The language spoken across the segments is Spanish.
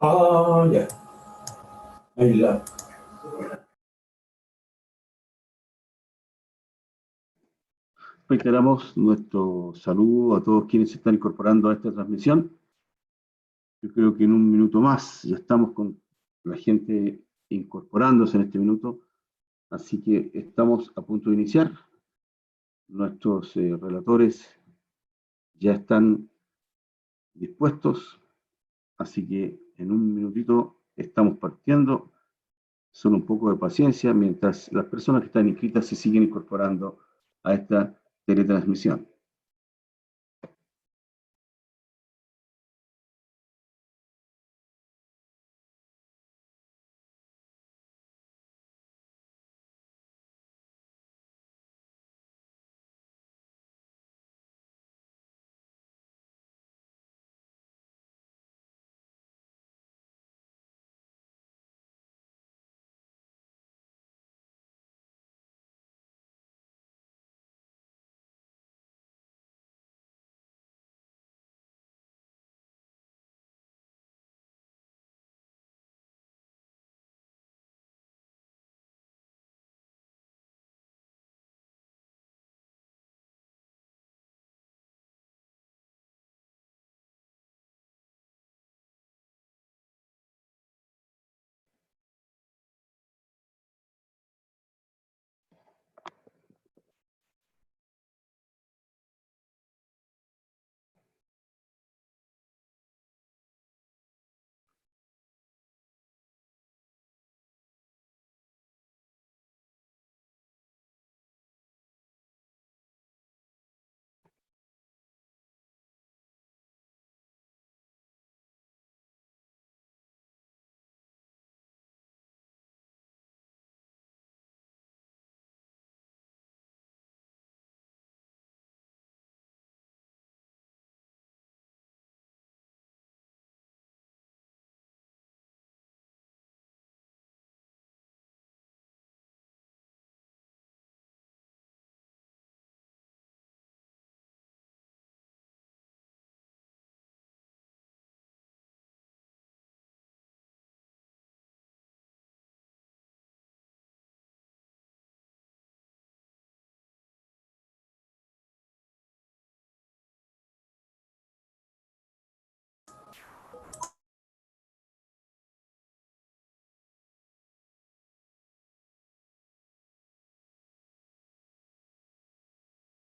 Ah, ya. Ahí la. Reiteramos nuestro saludo a todos quienes se están incorporando a esta transmisión. Yo creo que en un minuto más ya estamos con la gente incorporándose en este minuto, así que estamos a punto de iniciar. Nuestros relatores ya están dispuestos, así que en un minutito estamos partiendo. Solo un poco de paciencia mientras las personas que están inscritas se siguen incorporando a esta teletransmisión.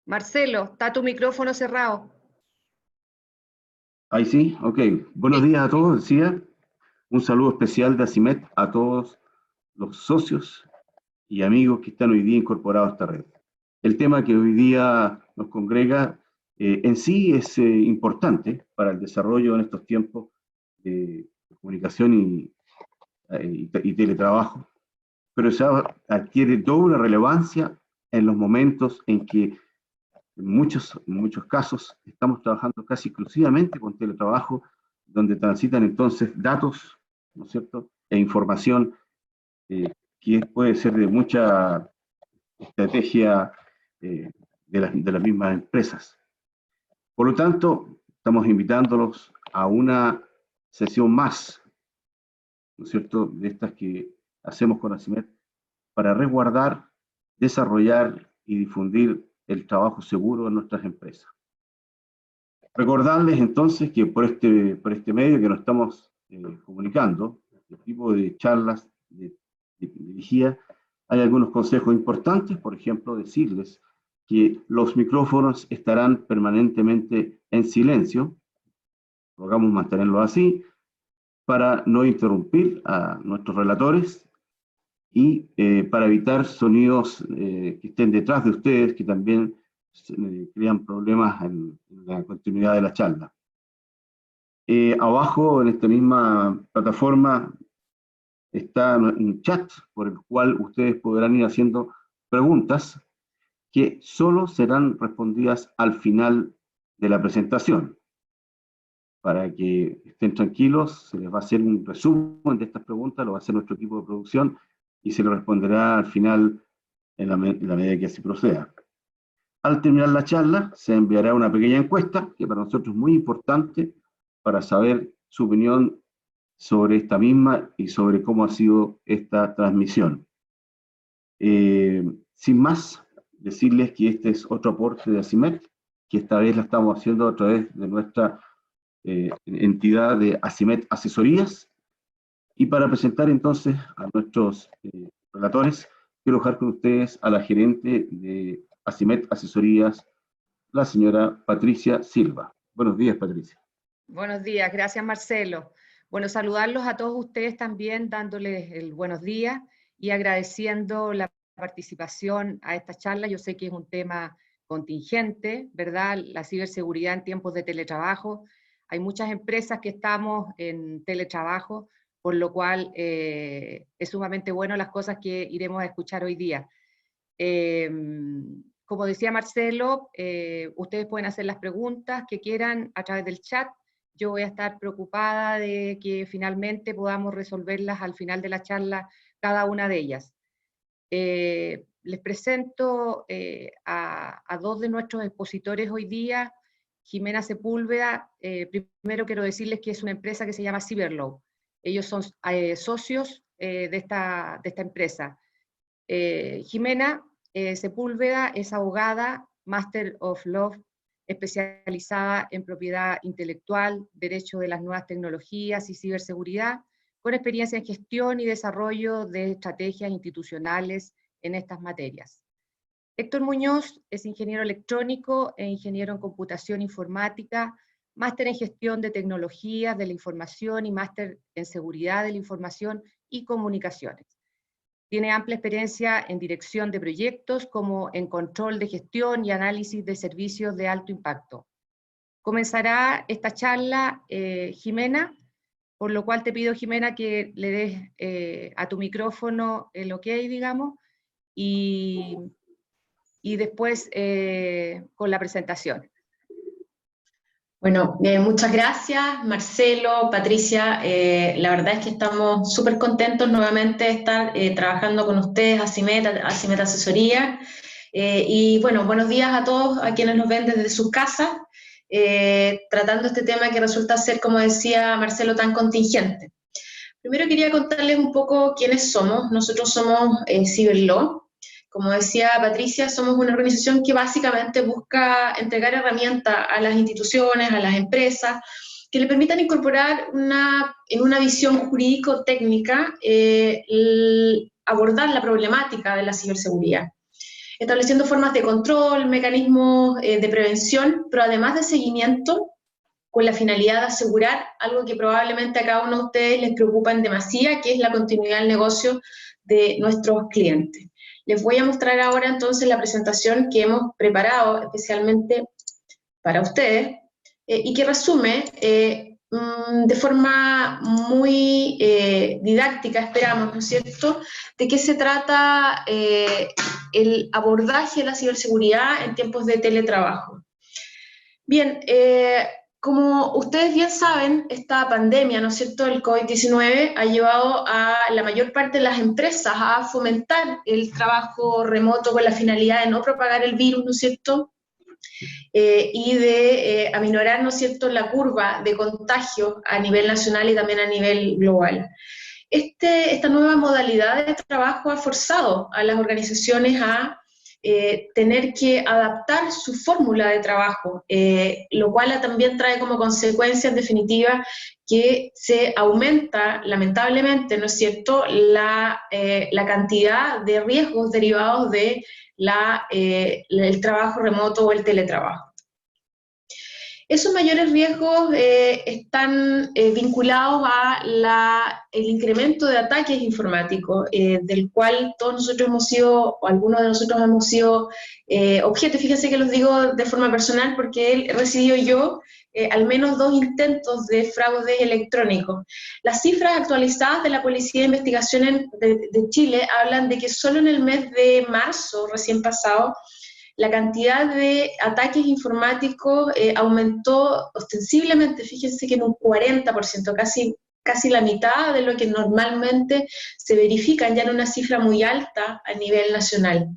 Marcelo, está tu micrófono cerrado. Ahí sí, ok. Buenos días a todos, decía. Un saludo especial de ACIMET a todos los socios y amigos que están hoy día incorporados a esta red. El tema que hoy día nos congrega en sí es importante para el desarrollo en estos tiempos de comunicación y teletrabajo, pero se adquiere doble relevancia en los momentos en que en muchos casos estamos trabajando casi exclusivamente con teletrabajo, donde transitan entonces datos, ¿no es cierto?, e información que puede ser de mucha estrategia de las mismas empresas. Por lo tanto, estamos invitándolos a una sesión más, ¿no es cierto?, de estas que hacemos con ACIMET para resguardar, desarrollar y difundir el trabajo seguro en nuestras empresas. Recordarles entonces que por este medio que nos estamos comunicando, este tipo de charlas dirigidas, hay algunos consejos importantes, por ejemplo, decirles que los micrófonos estarán permanentemente en silencio, rogamos mantenerlo así, para no interrumpir a nuestros relatores y para evitar sonidos que estén detrás de ustedes, que también crean problemas en la continuidad de la charla. Abajo, en esta misma plataforma, está un chat por el cual ustedes podrán ir haciendo preguntas que solo serán respondidas al final de la presentación. para que estén tranquilos. Se les va a hacer un resumen de estas preguntas, lo va a hacer nuestro equipo de producción y se lo responderá al final en la medida que así proceda. Al terminar la charla, se enviará una pequeña encuesta, que para nosotros es muy importante, para saber su opinión sobre esta misma y sobre cómo ha sido esta transmisión. Sin más, decirles que este es otro aporte de ACIMET, que esta vez la estamos haciendo a través de nuestra entidad de ACIMET Asesorías. Y para presentar entonces a nuestros relatores, quiero dejar con ustedes a la gerente de ACIMET Asesorías, la señora Patricia Silva. Buenos días, Patricia. Buenos días, gracias Marcelo. Bueno, saludarlos a todos ustedes también, dándoles el buenos días y agradeciendo la participación a esta charla. Yo sé que es un tema contingente, ¿verdad? La ciberseguridad en tiempos de teletrabajo. Hay muchas empresas que estamos en teletrabajo, por lo cual es sumamente bueno las cosas que iremos a escuchar hoy día. Como decía Marcelo, ustedes pueden hacer las preguntas que quieran a través del chat. Yo voy a estar preocupada de que finalmente podamos resolverlas al final de la charla, cada una de ellas. Les presento a dos de nuestros expositores hoy día. Jimena Sepúlveda, primero quiero decirles que es una empresa que se llama Cyberlaw. Ellos son socios de esta empresa. Jimena Sepúlveda es abogada, Master of Law, especializada en propiedad intelectual, derecho de las nuevas tecnologías y ciberseguridad, con experiencia en gestión y desarrollo de estrategias institucionales en estas materias. Héctor Muñoz es ingeniero electrónico e ingeniero en computación informática, máster en gestión de tecnologías de la información y máster en seguridad de la información y comunicaciones. Tiene amplia experiencia en dirección de proyectos, como en control de gestión y análisis de servicios de alto impacto. Comenzará esta charla Jimena, por lo cual te pido, Jimena, que le des a tu micrófono el ok, digamos, y después con la presentación. Bueno, muchas gracias, Marcelo, Patricia. La verdad es que estamos súper contentos nuevamente de estar trabajando con ustedes, ACIMET Asesoría. Y bueno, buenos días a todos, a quienes nos ven desde sus casas, tratando este tema que resulta ser, como decía Marcelo, tan contingente. Primero quería contarles un poco quiénes somos. Nosotros somos Cyberlaw. Como decía Patricia, somos una organización que básicamente busca entregar herramientas a las instituciones, a las empresas, que le permitan incorporar en una visión jurídico-técnica abordar la problemática de la ciberseguridad, estableciendo formas de control, mecanismos de prevención, pero además de seguimiento, con la finalidad de asegurar algo que probablemente a cada uno de ustedes les preocupa en demasía, que es la continuidad del negocio de nuestros clientes. Les voy a mostrar ahora entonces la presentación que hemos preparado especialmente para ustedes y que resume de forma muy didáctica, esperamos, ¿no es cierto?, de qué se trata el abordaje de la ciberseguridad en tiempos de teletrabajo. Bien, como ustedes bien saben, esta pandemia, ¿no es cierto?, el COVID-19 ha llevado a la mayor parte de las empresas a fomentar el trabajo remoto con la finalidad de no propagar el virus, ¿no es cierto?, y de aminorar, ¿no es cierto?, la curva de contagio a nivel nacional y también a nivel global. Esta nueva modalidad de trabajo ha forzado a las organizaciones a tener que adaptar su fórmula de trabajo, lo cual también trae como consecuencia, en definitiva, que se aumenta, lamentablemente, ¿no es cierto?, la cantidad de riesgos derivados de el trabajo remoto o el teletrabajo. Esos mayores riesgos están vinculados al incremento de ataques informáticos, del cual todos nosotros hemos sido, o algunos de nosotros hemos sido objeto. Fíjense que los digo de forma personal porque he recibido yo al menos 2 intentos de fraude electrónico. Las cifras actualizadas de la Policía de Investigación de Chile hablan de que solo en el mes de marzo, recién pasado, la cantidad de ataques informáticos aumentó ostensiblemente, fíjense que en un 40%, casi la mitad de lo que normalmente se verifican, ya en una cifra muy alta a nivel nacional.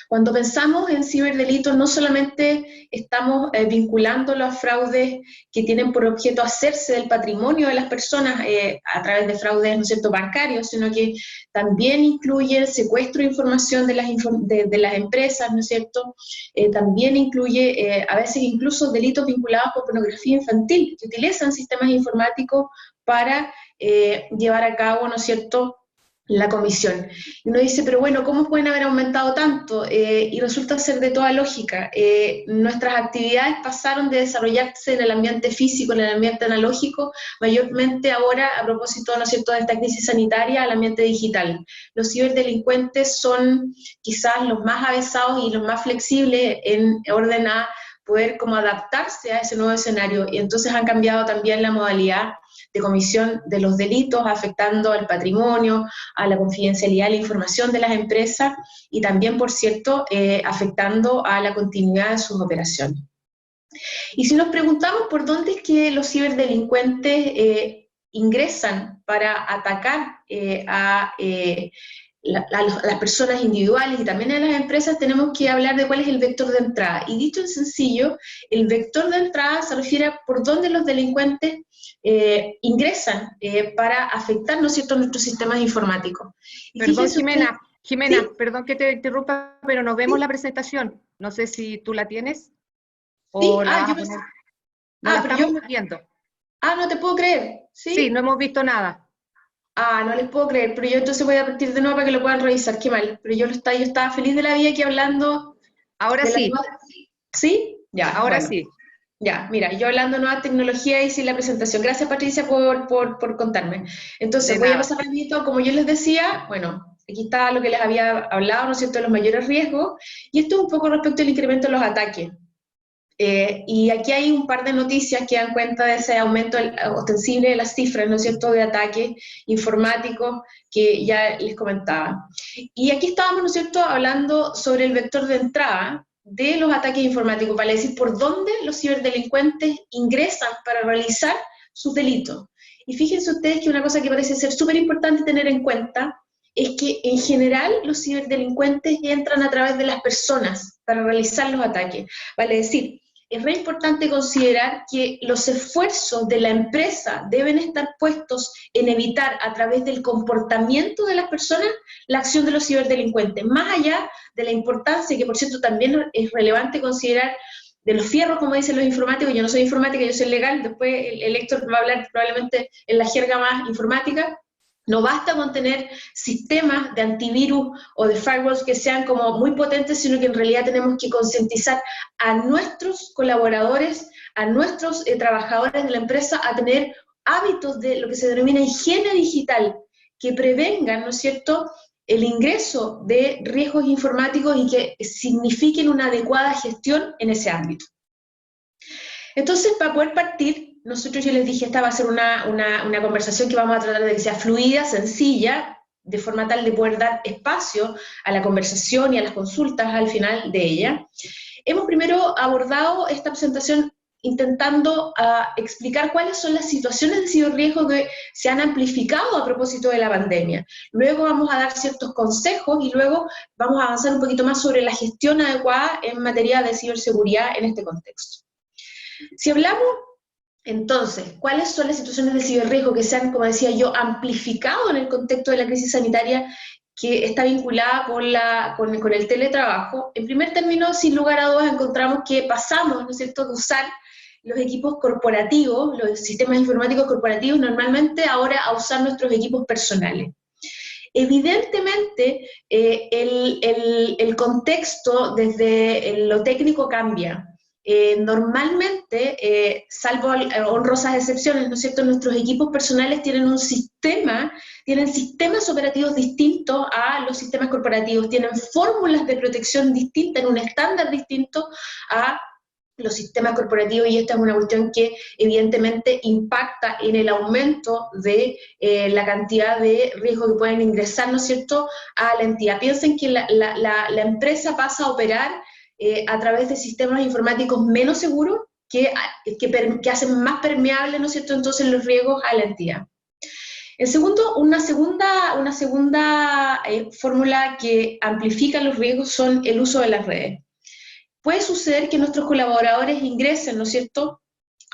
Cuando pensamos en ciberdelitos, no solamente estamos vinculándolo a fraudes que tienen por objeto hacerse del patrimonio de las personas a través de fraudes, ¿no es cierto?, bancarios, sino que también incluye el secuestro de información de las empresas, ¿no es cierto? También incluye a veces incluso delitos vinculados con pornografía infantil, que utilizan sistemas informáticos para llevar a cabo, ¿no es cierto?, la comisión. Y uno dice, pero bueno, ¿cómo pueden haber aumentado tanto? Y resulta ser de toda lógica. Nuestras actividades pasaron de desarrollarse en el ambiente físico, en el ambiente analógico, mayormente ahora, a propósito, ¿no es cierto?, de esta crisis sanitaria, al ambiente digital. Los ciberdelincuentes son quizás los más avesados y los más flexibles en orden a poder como adaptarse a ese nuevo escenario, y entonces han cambiado también la modalidad de comisión de los delitos, afectando al patrimonio, a la confidencialidad de la información de las empresas, y también, por cierto, afectando a la continuidad de sus operaciones. Y si nos preguntamos por dónde es que los ciberdelincuentes ingresan para atacar a las personas individuales y también a las empresas, tenemos que hablar de cuál es el vector de entrada. Y dicho en sencillo, el vector de entrada se refiere a por dónde los delincuentes ingresan para afectar, ¿no es cierto?, nuestros sistemas informáticos. Y perdón, Jimena, Jimena, ¿sí? Perdón que te interrumpa, pero no vemos la presentación. No sé si tú la tienes o Sí, la vas a pensé, poner. No la pero estamos viendo. no te puedo creer, ¿sí? Sí, no hemos visto nada. No les puedo creer, pero yo entonces voy a partir de nuevo para que lo puedan revisar, qué mal. Pero yo estaba feliz de la vida aquí hablando Ahora de las sí, nuevas... ¿Sí? Ya, ahora bueno. sí. Ya, mira, yo hablando de nueva tecnología y sin la presentación. Gracias, Patricia, por contarme. Entonces, De voy a nada. pasar rapidito, como yo les decía, bueno, aquí está lo que les había hablado, ¿no es cierto?, de los mayores riesgos, y esto es un poco respecto al incremento de los ataques. Y aquí hay un par de noticias que dan cuenta de ese aumento ostensible de las cifras, ¿no es cierto?, de ataques informáticos que ya les comentaba. Y aquí estábamos, ¿no es cierto?, hablando sobre el vector de entrada de los ataques informáticos, para decir por dónde los ciberdelincuentes ingresan para realizar sus delitos. Y fíjense ustedes que una cosa que parece ser súper importante tener en cuenta es que en general los ciberdelincuentes entran a través de las personas para realizar los ataques. Vale decir, es re importante considerar que los esfuerzos de la empresa deben estar puestos en evitar a través del comportamiento de las personas la acción de los ciberdelincuentes, más allá de la importancia, que por cierto también es relevante considerar, de los fierros, como dicen los informáticos. Yo no soy informática, yo soy legal, después el Héctor va a hablar probablemente en la jerga más informática. No basta con tener sistemas de antivirus o de firewalls que sean como muy potentes, sino que en realidad tenemos que concientizar a nuestros colaboradores, a nuestros trabajadores de la empresa a tener hábitos de lo que se denomina higiene digital, que prevengan, ¿no es cierto?, el ingreso de riesgos informáticos y que signifiquen una adecuada gestión en ese ámbito. Entonces, para poder partir, nosotros, yo les dije, esta va a ser una conversación que vamos a tratar de que sea fluida, sencilla, de forma tal de poder dar espacio a la conversación y a las consultas al final de ella. Hemos primero abordado esta presentación intentando explicar cuáles son las situaciones de ciberriesgo que se han amplificado a propósito de la pandemia. Luego vamos a dar ciertos consejos y luego vamos a avanzar un poquito más sobre la gestión adecuada en materia de ciberseguridad en este contexto. Si hablamos, entonces, ¿cuáles son las situaciones de ciberriesgo que se han, como decía yo, amplificado en el contexto de la crisis sanitaria que está vinculada con el teletrabajo? En primer término, sin lugar a dudas, encontramos que pasamos, ¿no es cierto?, de usar los equipos corporativos, los sistemas informáticos corporativos, normalmente ahora a usar nuestros equipos personales. Evidentemente, el contexto desde lo técnico cambia. Normalmente, salvo honrosas excepciones, ¿no es cierto?, nuestros equipos personales tienen sistemas operativos distintos a los sistemas corporativos, tienen fórmulas de protección distintas, en un estándar distinto a los sistemas corporativos, y esta es una cuestión que evidentemente impacta en el aumento de la cantidad de riesgos que pueden ingresar, ¿no es cierto?, a la entidad. Piensen que la empresa pasa a operar a través de sistemas informáticos menos seguros que hacen más permeables, ¿no es cierto?, entonces los riesgos a la entidad. En segundo, una segunda fórmula que amplifica los riesgos son el uso de las redes. Puede suceder que nuestros colaboradores ingresen, ¿no es cierto?,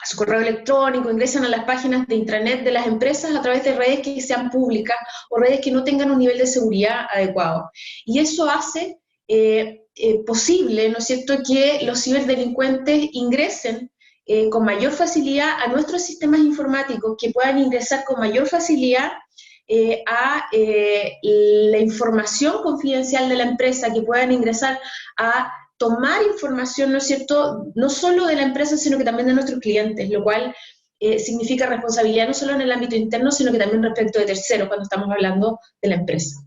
a su correo electrónico, ingresen a las páginas de intranet de las empresas a través de redes que sean públicas o redes que no tengan un nivel de seguridad adecuado. Y eso hace posible, ¿no es cierto?, que los ciberdelincuentes ingresen con mayor facilidad a nuestros sistemas informáticos, que puedan ingresar con mayor facilidad a la información confidencial de la empresa, que puedan ingresar a tomar información, ¿no es cierto?, no solo de la empresa, sino que también de nuestros clientes, lo cual significa responsabilidad no solo en el ámbito interno, sino que también respecto de terceros, cuando estamos hablando de la empresa.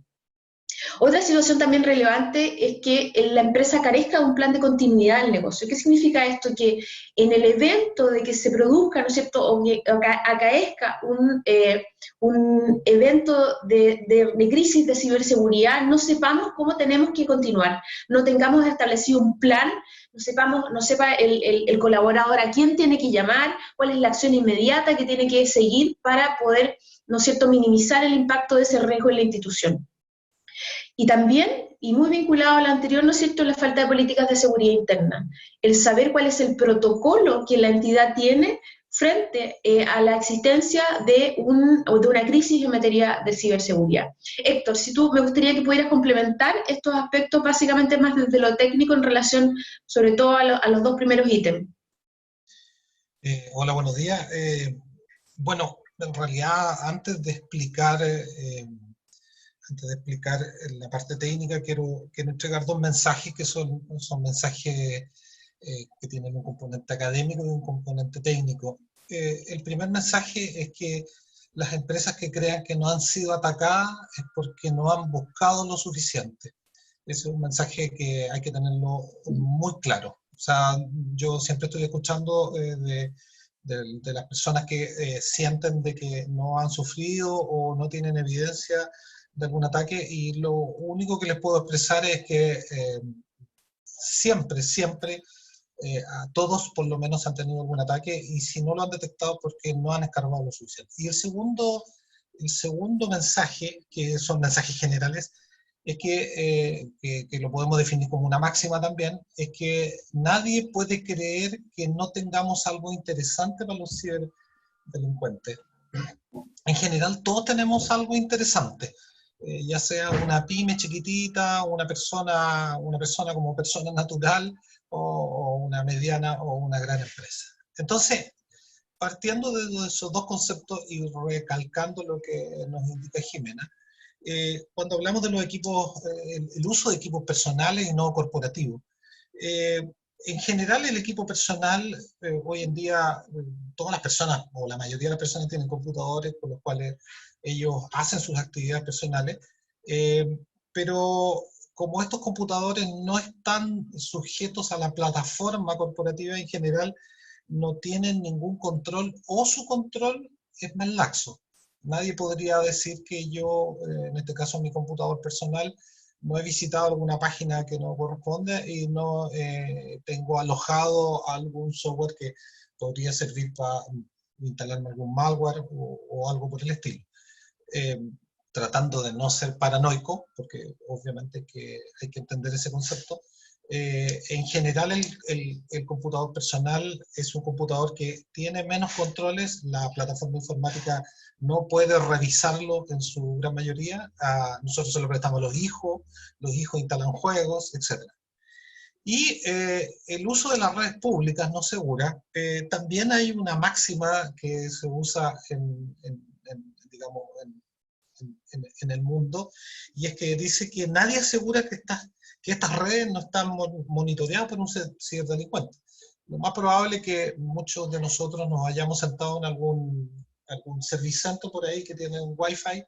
Otra situación también relevante es que la empresa carezca de un plan de continuidad del negocio. ¿Qué significa esto? Que en el evento de que se produzca, ¿no es cierto?, o que acaezca un evento de crisis de ciberseguridad, no sepamos cómo tenemos que continuar, no tengamos establecido un plan, no sepa el colaborador a quién tiene que llamar, cuál es la acción inmediata que tiene que seguir para poder, ¿no es cierto?, minimizar el impacto de ese riesgo en la institución. Y también, y muy vinculado a lo anterior, ¿no es cierto?, la falta de políticas de seguridad interna. El saber cuál es el protocolo que la entidad tiene frente a la existencia de una crisis en materia de ciberseguridad. Héctor, me gustaría que pudieras complementar estos aspectos básicamente más desde lo técnico en relación sobre todo a los dos primeros ítems. Hola, buenos días. Bueno, en realidad antes de explicar la parte técnica, quiero entregar dos mensajes que son mensajes que tienen un componente académico y un componente técnico. El primer mensaje es que las empresas que crean que no han sido atacadas es porque no han buscado lo suficiente. Ese es un mensaje que hay que tenerlo muy claro. O sea, yo siempre estoy escuchando de las personas que sienten de que no han sufrido o no tienen evidencia de algún ataque, y lo único que les puedo expresar es que siempre a todos por lo menos han tenido algún ataque, y si no lo han detectado porque no han escarbado lo suficiente. Y el segundo mensaje, que son mensajes generales, es que lo podemos definir como una máxima también, es que nadie puede creer que no tengamos algo interesante para los ciberdelincuentes. En general todos tenemos algo interesante. Ya sea una pyme chiquitita, una persona como persona natural, o una mediana o una gran empresa. Entonces, partiendo de esos dos conceptos y recalcando lo que nos indica Jimena, cuando hablamos de los equipos, el uso de equipos personales y no corporativos, en general el equipo personal, hoy en día todas las personas, o la mayoría de las personas, tienen computadores con los cuales ellos hacen sus actividades personales, pero como estos computadores no están sujetos a la plataforma corporativa, en general no tienen ningún control, o su control es más laxo. Nadie podría decir que yo, en este caso mi computador personal, no he visitado alguna página que no corresponde y no tengo alojado algún software que podría servir para instalarme algún malware o algo por el estilo. Tratando de no ser paranoico, porque obviamente que hay que entender ese concepto. En general el computador personal es un computador que tiene menos controles, la plataforma informática no puede revisarlo en su gran mayoría, nosotros se lo prestamos a los hijos instalan juegos, etc. Y el uso de las redes públicas no seguras, también hay una máxima que se usa digamos, en el mundo, y es que dice que nadie asegura que estas redes no están monitoreadas por un ciberdelincuente. Lo más probable es que muchos de nosotros nos hayamos sentado en algún servicentro por ahí que tienen wifi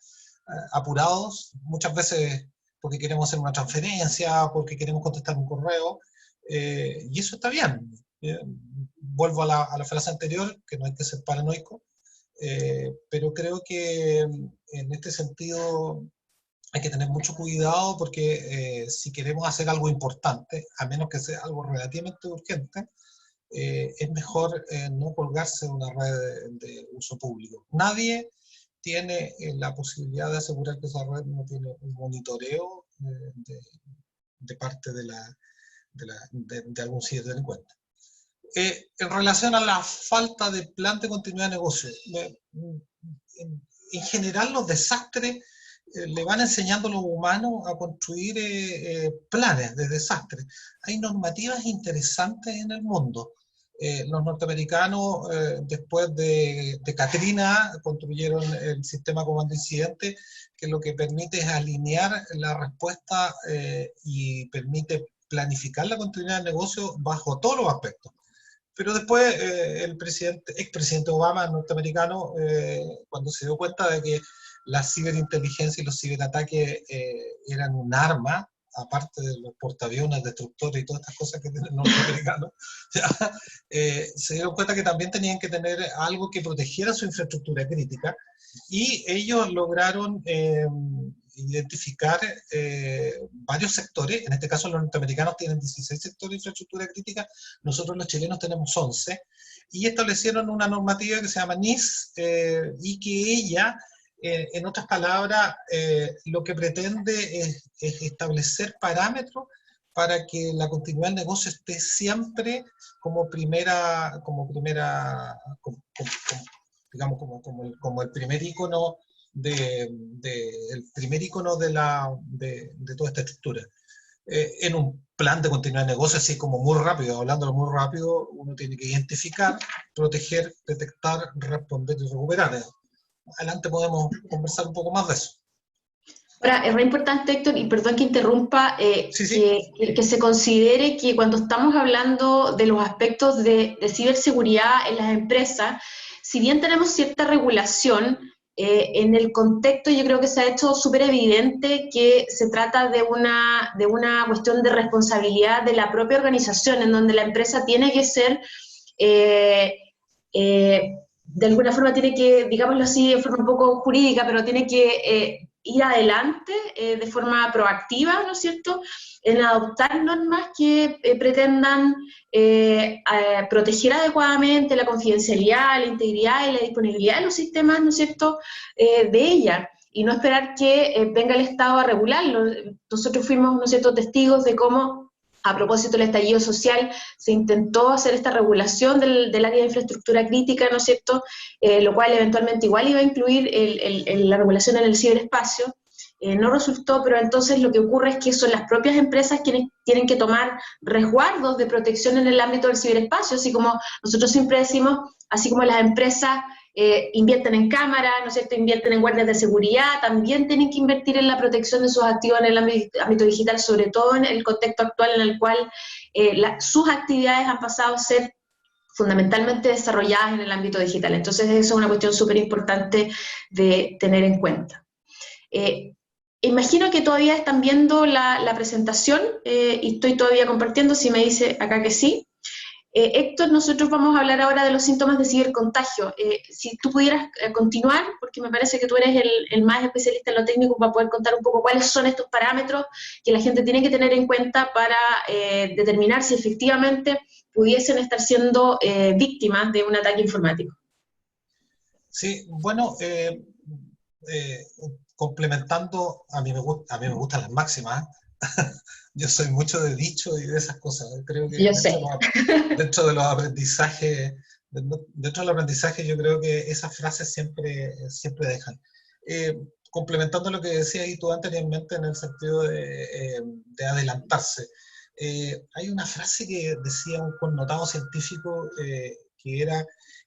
apurados, muchas veces porque queremos hacer una transferencia, porque queremos contestar un correo, y eso está bien. Vuelvo a la frase anterior, que no hay que ser paranoico, pero creo que en este sentido hay que tener mucho cuidado porque si queremos hacer algo importante, a menos que sea algo relativamente urgente, es mejor no colgarse de una red de uso público. Nadie tiene la posibilidad de asegurar que esa red no tiene un monitoreo de parte de algún ciberdelincuente. En relación a la falta de plan de continuidad de negocio, en general los desastres le van enseñando a los humanos a construir planes de desastre. Hay normativas interesantes en el mundo. Los norteamericanos, después de Katrina, construyeron el sistema comando incidente, que lo que permite es alinear la respuesta y permite planificar la continuidad del negocio bajo todos los aspectos. Pero después el expresidente Obama, norteamericano, cuando se dio cuenta de que la ciberinteligencia y los ciberataques eran un arma, aparte de los portaaviones, destructores y todas estas cosas que tienen los norteamericanos, se dieron cuenta que también tenían que tener algo que protegiera su infraestructura crítica, y ellos lograron identificar varios sectores. En este caso los norteamericanos tienen 16 sectores de infraestructura crítica, nosotros los chilenos tenemos 11, y establecieron una normativa que se llama NIS, y que ella, en otras palabras, lo que pretende es establecer parámetros para que la continuidad del negocio esté siempre como el primer ícono el primer ícono de toda esta estructura. En un plan de continuidad de negocio, así como muy rápido, hablándolo muy rápido, uno tiene que identificar, proteger, detectar, responder y recuperar. Adelante podemos conversar un poco más de eso. Ahora, es muy importante, Héctor, y perdón que interrumpa, que se considere que cuando estamos hablando de los aspectos de ciberseguridad en las empresas, si bien tenemos cierta regulación, en el contexto yo creo que se ha hecho súper evidente que se trata de una cuestión de responsabilidad de la propia organización, en donde la empresa tiene que ser, de alguna forma tiene que, digámoslo así, de forma un poco jurídica, pero tiene que ir adelante de forma proactiva, ¿no es cierto?, en adoptar normas que pretendan proteger adecuadamente la confidencialidad, la integridad y la disponibilidad de los sistemas, ¿no es cierto?, de ella, y no esperar que venga el Estado a regularlo. Nosotros fuimos, ¿no es cierto?, testigos de cómo, a propósito del estallido social, se intentó hacer esta regulación del área de infraestructura crítica, ¿no es cierto?, lo cual eventualmente igual iba a incluir la regulación en el ciberespacio. No resultó, pero entonces lo que ocurre es que son las propias empresas quienes tienen que tomar resguardos de protección en el ámbito del ciberespacio, así como nosotros siempre decimos, así como las empresas invierten en cámaras, ¿no es cierto?, invierten en guardias de seguridad, también tienen que invertir en la protección de sus activos en el ámbito digital, sobre todo en el contexto actual en el cual sus actividades han pasado a ser fundamentalmente desarrolladas en el ámbito digital. Entonces eso es una cuestión súper importante de tener en cuenta. Imagino que todavía están viendo la presentación y estoy todavía compartiendo, si me dice acá que sí. Héctor, nosotros vamos a hablar ahora de los síntomas de cibercontagio. Si tú pudieras continuar, porque me parece que tú eres el más especialista en lo técnico para poder contar un poco cuáles son estos parámetros que la gente tiene que tener en cuenta para determinar si efectivamente pudiesen estar siendo víctimas de un ataque informático. Sí, bueno, complementando, a mí me gustan las máximas. Yo soy mucho de dicho y de esas cosas. Creo que dentro de los aprendizajes, yo creo que esas frases siempre dejan. Complementando lo que decías y tú anteriormente en el sentido de adelantarse. Hay una frase que decía un connotado científico que era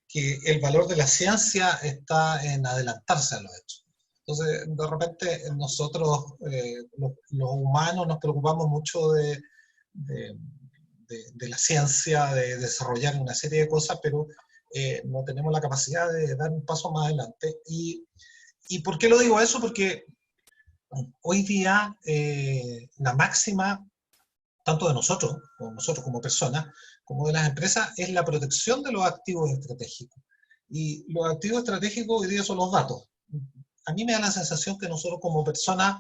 que el valor de la ciencia está en adelantarse a los hechos. Entonces, de repente, nosotros, los humanos, nos preocupamos mucho de la ciencia, de desarrollar una serie de cosas, pero no tenemos la capacidad de dar un paso más adelante. ¿Y por qué lo digo eso? Porque hoy día la máxima, tanto de nosotros como personas, como de las empresas, es la protección de los activos estratégicos. Y los activos estratégicos hoy día son los datos. A mí me da la sensación que nosotros como personas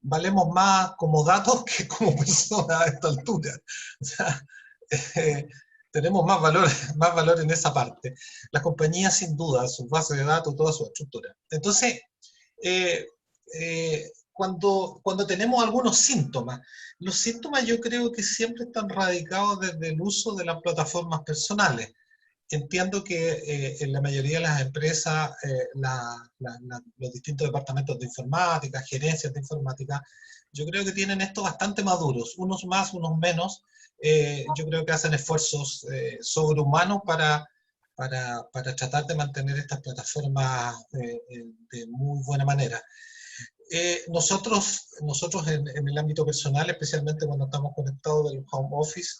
valemos más como datos que como personas a esta altura. O sea, tenemos más valor en esa parte. Las compañías, sin duda, sus bases de datos, toda su estructura. Entonces, cuando tenemos algunos síntomas, los síntomas yo creo que siempre están radicados desde el uso de las plataformas personales. Entiendo que en la mayoría de las empresas, los distintos departamentos de informática, gerencias de informática, yo creo que tienen esto bastante maduros, unos más, unos menos. Yo creo que hacen esfuerzos sobrehumanos para tratar de mantener estas plataformas de muy buena manera. Nosotros en el ámbito personal, especialmente cuando estamos conectados del home office,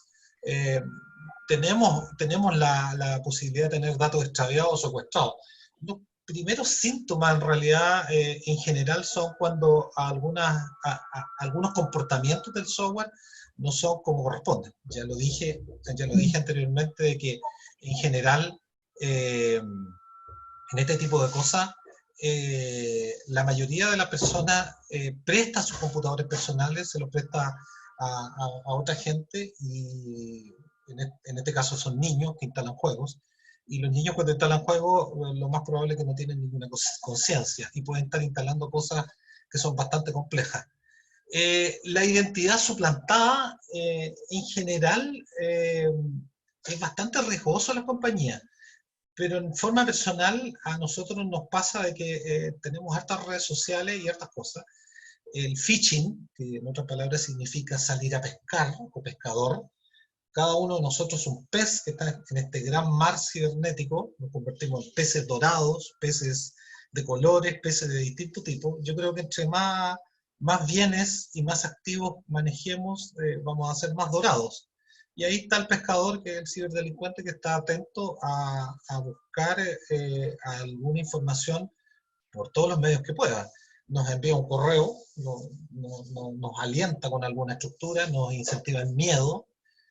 tenemos la posibilidad de tener datos extraviados o secuestrados. Los primeros síntomas, en realidad, en general, son cuando algunos comportamientos del software no son como corresponden. Ya lo dije anteriormente, de que, en general, en este tipo de cosas, la mayoría de las personas presta sus computadores personales, se los presta a otra gente, y en este caso son niños que instalan juegos, y los niños cuando instalan juegos lo más probable es que no tienen ninguna conciencia y pueden estar instalando cosas que son bastante complejas. La identidad suplantada en general es bastante riesgoso en las compañías, pero en forma personal a nosotros nos pasa de que tenemos hartas redes sociales y hartas cosas. El phishing, que en otras palabras significa salir a pescar o pescador. Cada uno de nosotros es un pez que está en este gran mar cibernético, nos convertimos en peces dorados, peces de colores, peces de distintos tipos. Yo creo que entre más bienes y más activos manejemos, vamos a ser más dorados. Y ahí está el pescador, que es el ciberdelincuente, que está atento a buscar alguna información por todos los medios que pueda. Nos envía un correo, nos alienta con alguna estructura, nos incentiva en miedo,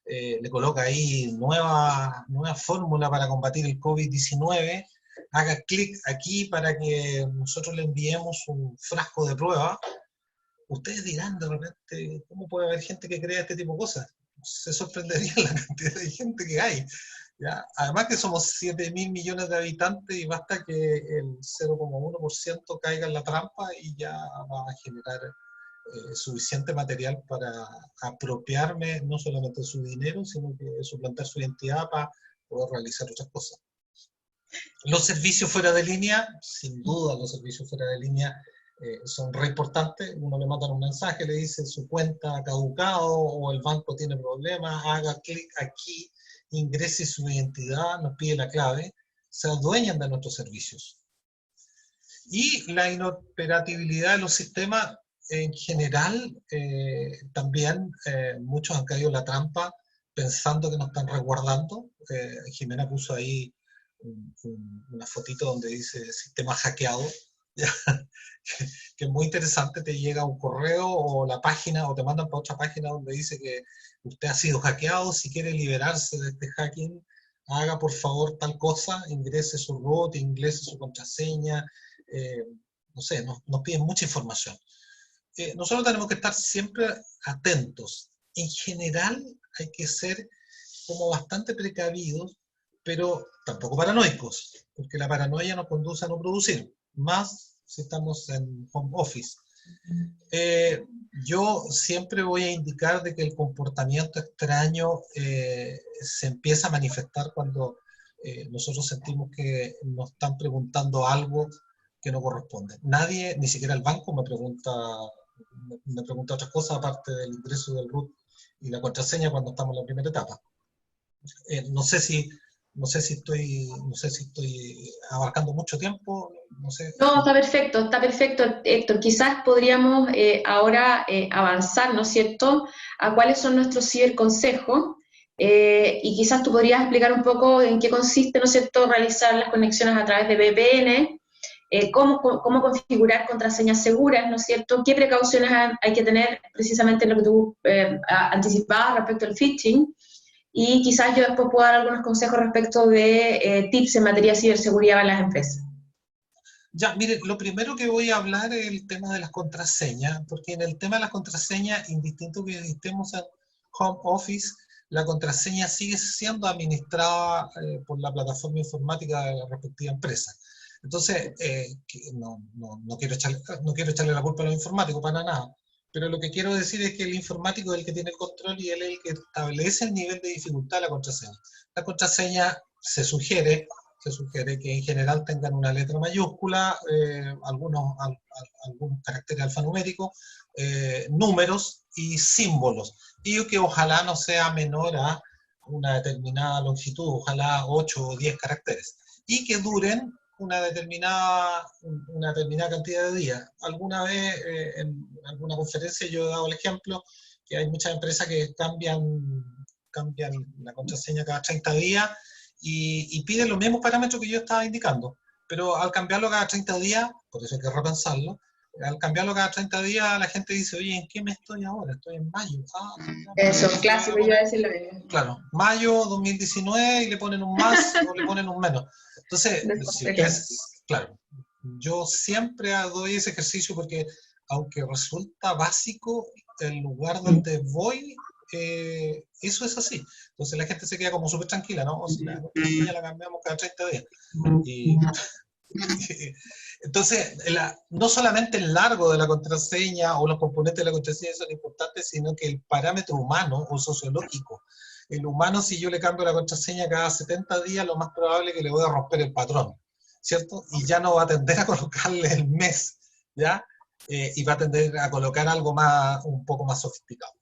le coloca ahí nueva fórmula para combatir el COVID-19, haga clic aquí para que nosotros le enviemos un frasco de prueba. Ustedes dirán de repente, ¿cómo puede haber gente que crea este tipo de cosas? Se sorprendería la cantidad de gente que hay. ¿Ya? Además que somos 7.000 millones de habitantes y basta que el 0,1% caiga en la trampa y ya va a generar suficiente material para apropiarme no solamente de su dinero, sino que suplantar su identidad para poder realizar otras cosas. Los servicios fuera de línea, sin duda los servicios fuera de línea son re importantes. Uno le manda un mensaje, le dice su cuenta ha caducado o el banco tiene problemas, haga clic aquí, ingrese su identidad, nos pide la clave, se adueñan de nuestros servicios. Y la inoperatividad de los sistemas en general, también muchos han caído en la trampa pensando que nos están resguardando. Jimena puso ahí una fotito donde dice sistema hackeado, que es muy interesante. Te llega un correo o la página, o te mandan para otra página donde dice que usted ha sido hackeado, si quiere liberarse de este hacking, haga por favor tal cosa, ingrese su root, ingrese su contraseña, no sé, nos piden mucha información. Nosotros tenemos que estar siempre atentos. En general hay que ser como bastante precavidos, pero tampoco paranoicos, porque la paranoia nos conduce a no producir, más si estamos en home office. Yo siempre voy a indicar de que el comportamiento extraño se empieza a manifestar cuando nosotros sentimos que nos están preguntando algo que no corresponde. Nadie, ni siquiera el banco, me pregunta otras cosas aparte del ingreso del root y la contraseña cuando estamos en la primera etapa. No sé si estoy abarcando mucho tiempo. No, está perfecto, Héctor. Quizás podríamos ahora avanzar, ¿no es cierto?, a cuáles son nuestros ciberconsejos, y quizás tú podrías explicar un poco en qué consiste, ¿no es cierto?, realizar las conexiones a través de VPN, cómo configurar contraseñas seguras, ¿no es cierto?, qué precauciones hay que tener precisamente en lo que tú anticipabas respecto al phishing, y quizás yo después pueda dar algunos consejos respecto de tips en materia de ciberseguridad para las empresas. Ya, mire, lo primero que voy a hablar es el tema de las contraseñas, porque en el tema de las contraseñas, indistinto que estemos en home office, la contraseña sigue siendo administrada por la plataforma informática de la respectiva empresa. Entonces, no quiero echarle la culpa a los informáticos para nada, pero lo que quiero decir es que el informático es el que tiene el control y él es el que establece el nivel de dificultad de la contraseña. La contraseña se sugiere que en general tengan una letra mayúscula, algunos caracteres alfanuméricos, números y símbolos, y que ojalá no sea menor a una determinada longitud, ojalá 8 o 10 caracteres, y que duren una determinada cantidad de días. Alguna vez en alguna conferencia yo he dado el ejemplo que hay muchas empresas que cambian la contraseña cada 30 días, y piden los mismos parámetros que yo estaba indicando, pero al cambiarlo cada 30 días, por eso hay que repensarlo, al cambiarlo cada 30 días la gente dice, oye, ¿en qué mes estoy ahora? Estoy en mayo. Eso, clásico, yo iba a decir lo mismo. Claro, mayo 2019 y le ponen un más o le ponen un menos. Entonces, claro, yo siempre doy ese ejercicio porque, aunque resulta básico, el lugar donde voy, eso es así. Entonces la gente se queda como súper tranquila, ¿no? O sea, la contraseña la cambiamos cada 30 días. Entonces, no solamente el largo de la contraseña o los componentes de la contraseña son importantes, sino que el parámetro humano o sociológico. El humano, si yo le cambio la contraseña cada 70 días, lo más probable es que le voy a romper el patrón, ¿cierto? Y ya no va a tender a colocarle el mes, ¿ya? Y va a tender a colocar algo un poco más sofisticado.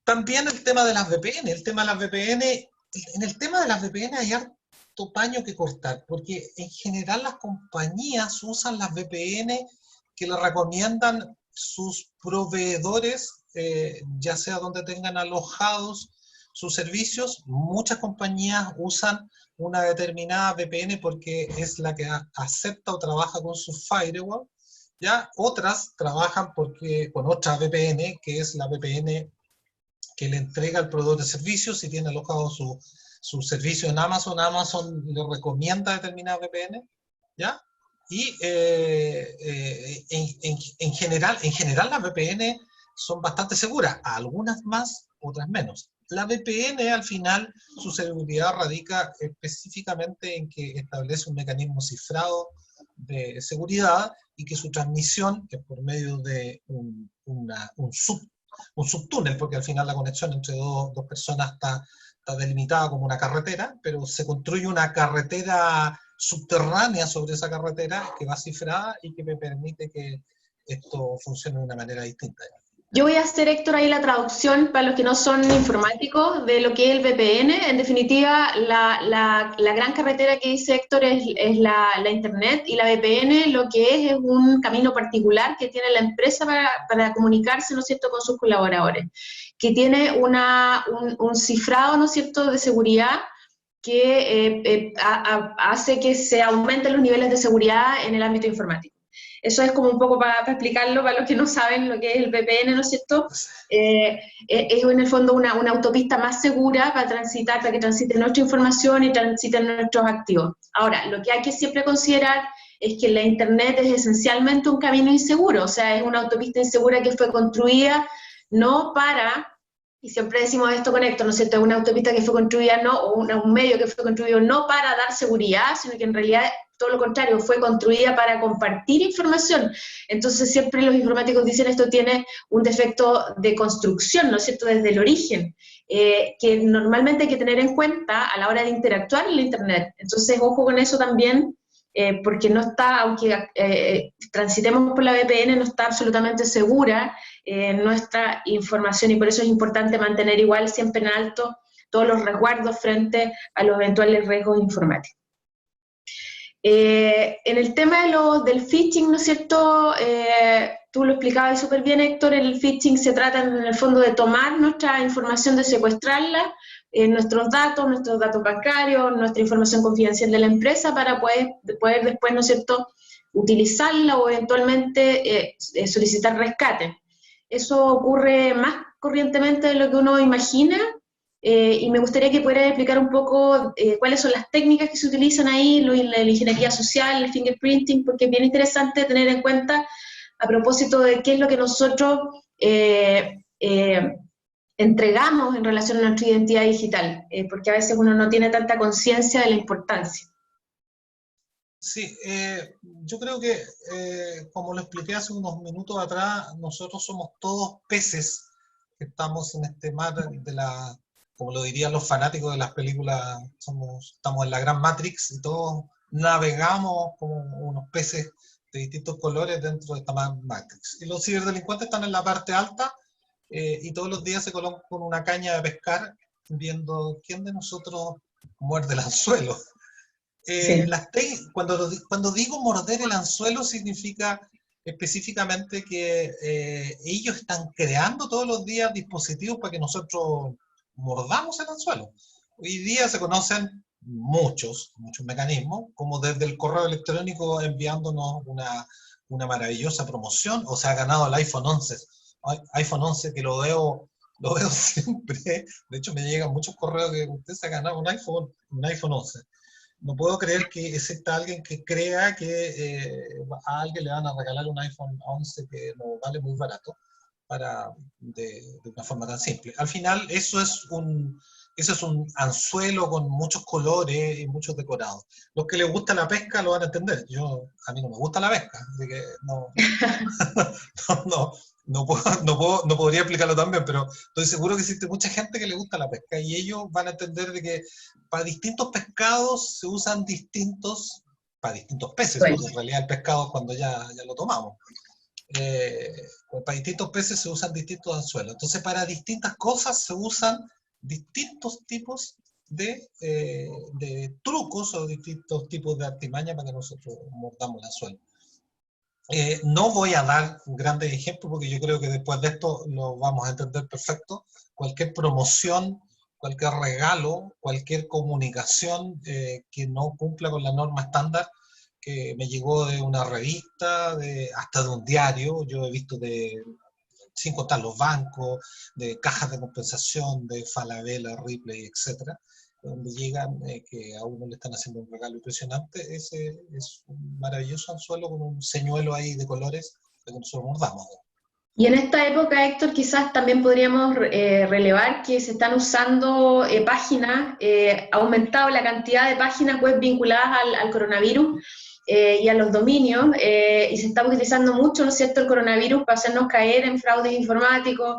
También el tema de las VPN. En el tema de las VPN hay harto paño que cortar, porque en general las compañías usan las VPN que le recomiendan sus proveedores, ya sea donde tengan alojados sus servicios. Muchas compañías usan una determinada VPN porque es la que acepta o trabaja con su firewall, ¿ya? Otras trabajan con otra VPN, que es la VPN que le entrega al proveedor de servicios. Si tiene alojado su servicio en Amazon, Amazon le recomienda determinada VPN, ¿ya? Y en general las VPN son bastante seguras, algunas más, otras menos. La VPN, al final, su seguridad radica específicamente en que establece un mecanismo cifrado de seguridad y que su transmisión, que es por medio de un subtúnel, porque al final la conexión entre dos personas está delimitada como una carretera, pero se construye una carretera subterránea sobre esa carretera que va cifrada y que me permite que esto funcione de una manera distinta. Yo voy a hacer, Héctor, ahí la traducción para los que no son informáticos de lo que es el VPN. En definitiva, la gran carretera que dice Héctor es la Internet, y la VPN lo que es un camino particular que tiene la empresa para comunicarse, ¿no es cierto?, con sus colaboradores, que tiene un cifrado, ¿no es cierto?, de seguridad que hace que se aumenten los niveles de seguridad en el ámbito informático. Eso es como un poco para explicarlo para los que no saben lo que es el VPN, ¿no es cierto? Es en el fondo una autopista más segura para que transite nuestra información y transiten nuestros activos. Ahora, lo que hay que siempre considerar es que la Internet es esencialmente un camino inseguro, o sea, es una autopista insegura que fue construida no para, y siempre decimos esto con Héctor, ¿no es cierto?, es una autopista que fue construida o un medio que fue construido no para dar seguridad, sino que en realidad todo lo contrario, fue construida para compartir información. Entonces siempre los informáticos dicen esto tiene un defecto de construcción, ¿no es cierto?, desde el origen, que normalmente hay que tener en cuenta a la hora de interactuar en la Internet. Entonces, ojo con eso también, porque no está, aunque transitemos por la VPN, no está absolutamente segura nuestra información, y por eso es importante mantener igual siempre en alto todos los resguardos frente a los eventuales riesgos informáticos. En el tema del phishing, ¿no es cierto?, tú lo explicabas súper bien, Héctor. El phishing se trata en el fondo de tomar nuestra información, de secuestrarla, nuestros datos bancarios, nuestra información confidencial de la empresa, para poder después, ¿no es cierto?, utilizarla o eventualmente solicitar rescate. Eso ocurre más corrientemente de lo que uno imagina. y me gustaría que pudieras explicar un poco cuáles son las técnicas que se utilizan ahí, la ingeniería social, el fingerprinting, porque es bien interesante tener en cuenta a propósito de qué es lo que nosotros entregamos en relación a nuestra identidad digital, porque a veces uno no tiene tanta conciencia de la importancia. Sí, yo creo que, como lo expliqué hace unos minutos atrás, nosotros somos todos peces que estamos en este mar de la, como lo dirían los fanáticos de las películas, estamos en la gran Matrix y todos navegamos como unos peces de distintos colores dentro de esta Matrix. Y los ciberdelincuentes están en la parte alta y todos los días se colocan con una caña de pescar viendo quién de nosotros muerde el anzuelo. Sí. Cuando digo morder el anzuelo significa específicamente que ellos están creando todos los días dispositivos para que nosotros mordamos el anzuelo. Hoy día se conocen muchos mecanismos, como desde el correo electrónico enviándonos una maravillosa promoción, o se ha ganado el iPhone 11. iPhone 11 que lo veo siempre, de hecho me llegan muchos correos que usted se ha ganado un iPhone 11. No puedo creer que exista alguien que crea que a alguien le van a regalar un iPhone 11 que no vale muy barato de una forma tan simple. Al final, eso es un anzuelo con muchos colores y muchos decorados. Los que les gusta la pesca lo van a entender. A mí no me gusta la pesca, así que no podría explicarlo tan bien, pero estoy seguro que existe mucha gente que le gusta la pesca y ellos van a entender de que para distintos pescados se usan para distintos peces, porque en realidad el pescado es cuando ya lo tomamos. Para distintos peces se usan distintos anzuelos. Entonces, para distintas cosas se usan distintos tipos de trucos o distintos tipos de artimañas para que nosotros mordamos el anzuelo. No voy a dar grandes ejemplos porque yo creo que después de esto lo vamos a entender perfecto. Cualquier promoción, cualquier regalo, cualquier comunicación que no cumpla con la norma estándar, que me llegó de una revista, hasta de un diario, yo he visto sin contar los bancos, de cajas de compensación, de Falabella, Ripley, etc., donde llegan que a uno le están haciendo un regalo impresionante. Ese es un maravilloso anzuelo con un señuelo ahí de colores para que nosotros mordamos. Y en esta época, Héctor, quizás también podríamos relevar que se están usando páginas, ha aumentado la cantidad de páginas web vinculadas al coronavirus y a los dominios, y se está utilizando mucho, ¿no es cierto?, el coronavirus para hacernos caer en fraudes informáticos.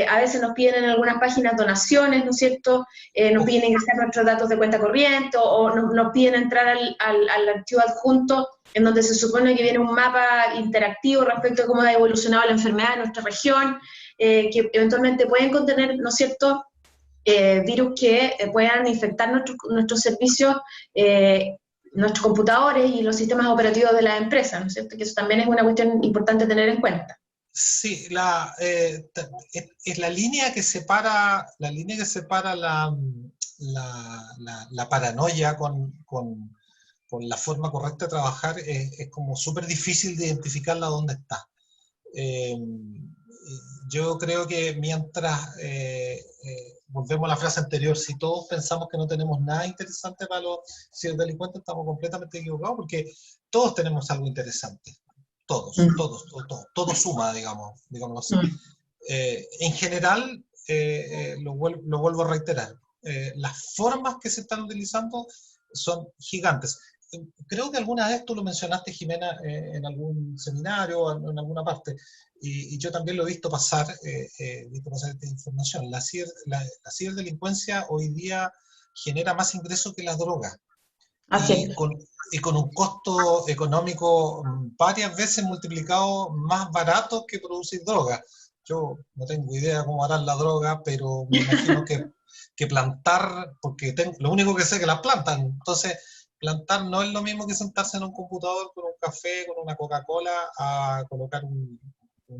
A veces nos piden en algunas páginas donaciones, ¿no es cierto?, nos piden ingresar nuestros datos de cuenta corriente, o nos piden entrar al archivo adjunto, en donde se supone que viene un mapa interactivo respecto a cómo ha evolucionado la enfermedad en nuestra región, que eventualmente pueden contener, ¿no es cierto?, virus que puedan infectar nuestros servicios, nuestros computadores y los sistemas operativos de las empresas, ¿no es cierto?, que eso también es una cuestión importante tener en cuenta. Sí, es la línea que separa la paranoia con la forma correcta de trabajar. Es como súper difícil de identificarla dónde está. Yo creo que mientras, volvemos a la frase anterior, si todos pensamos que no tenemos nada interesante para los ciberdelincuentes, estamos completamente equivocados, porque todos tenemos algo interesante. Todo suma, digámoslo así. En general, lo vuelvo a reiterar, las formas que se están utilizando son gigantes. Creo que alguna vez tú lo mencionaste, Jimena, en algún seminario o en alguna parte, y yo también lo he visto pasar, esta información. La ciberdelincuencia hoy día genera más ingresos que la droga. Y con un costo económico varias veces multiplicado más barato que producir droga. Yo no tengo idea cómo harán la droga, pero me imagino que plantar, porque lo único que sé es que las plantan. Entonces, plantar no es lo mismo que sentarse en un computador con un café, con una Coca-Cola, a colocar un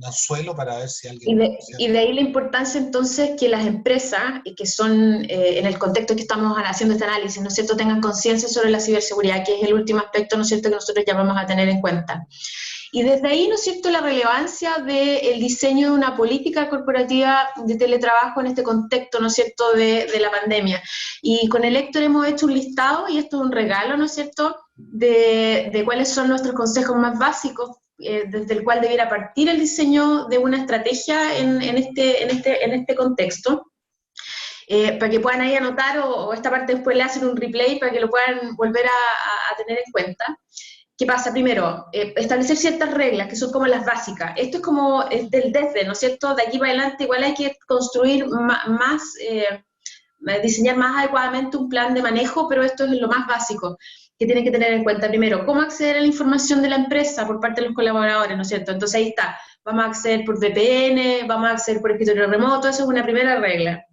anzuelo para ver si alguien... Y de ahí la importancia entonces que las empresas, que son, en el contexto que estamos haciendo este análisis, ¿no es cierto?, tengan conciencia sobre la ciberseguridad, que es el último aspecto, ¿no es cierto?, que nosotros ya vamos a tener en cuenta. Y desde ahí, ¿no es cierto?, la relevancia del diseño de una política corporativa de teletrabajo en este contexto, ¿no es cierto?, de la pandemia. Y con el Héctor hemos hecho un listado, y esto es un regalo, ¿no es cierto?, de cuáles son nuestros consejos más básicos, desde el cual debiera partir el diseño de una estrategia en este contexto. Para que puedan ahí anotar, o esta parte después le hacen un replay para que lo puedan volver a tener en cuenta. ¿Qué pasa? Primero, establecer ciertas reglas que son como las básicas. Esto es como del desde, ¿no es cierto? De aquí para adelante igual hay que construir diseñar más adecuadamente un plan de manejo, pero esto es lo más básico que tienen que tener en cuenta. Primero, cómo acceder a la información de la empresa por parte de los colaboradores, ¿no es cierto? Entonces ahí está, vamos a acceder por VPN, vamos a acceder por escritorio remoto, eso es una primera regla.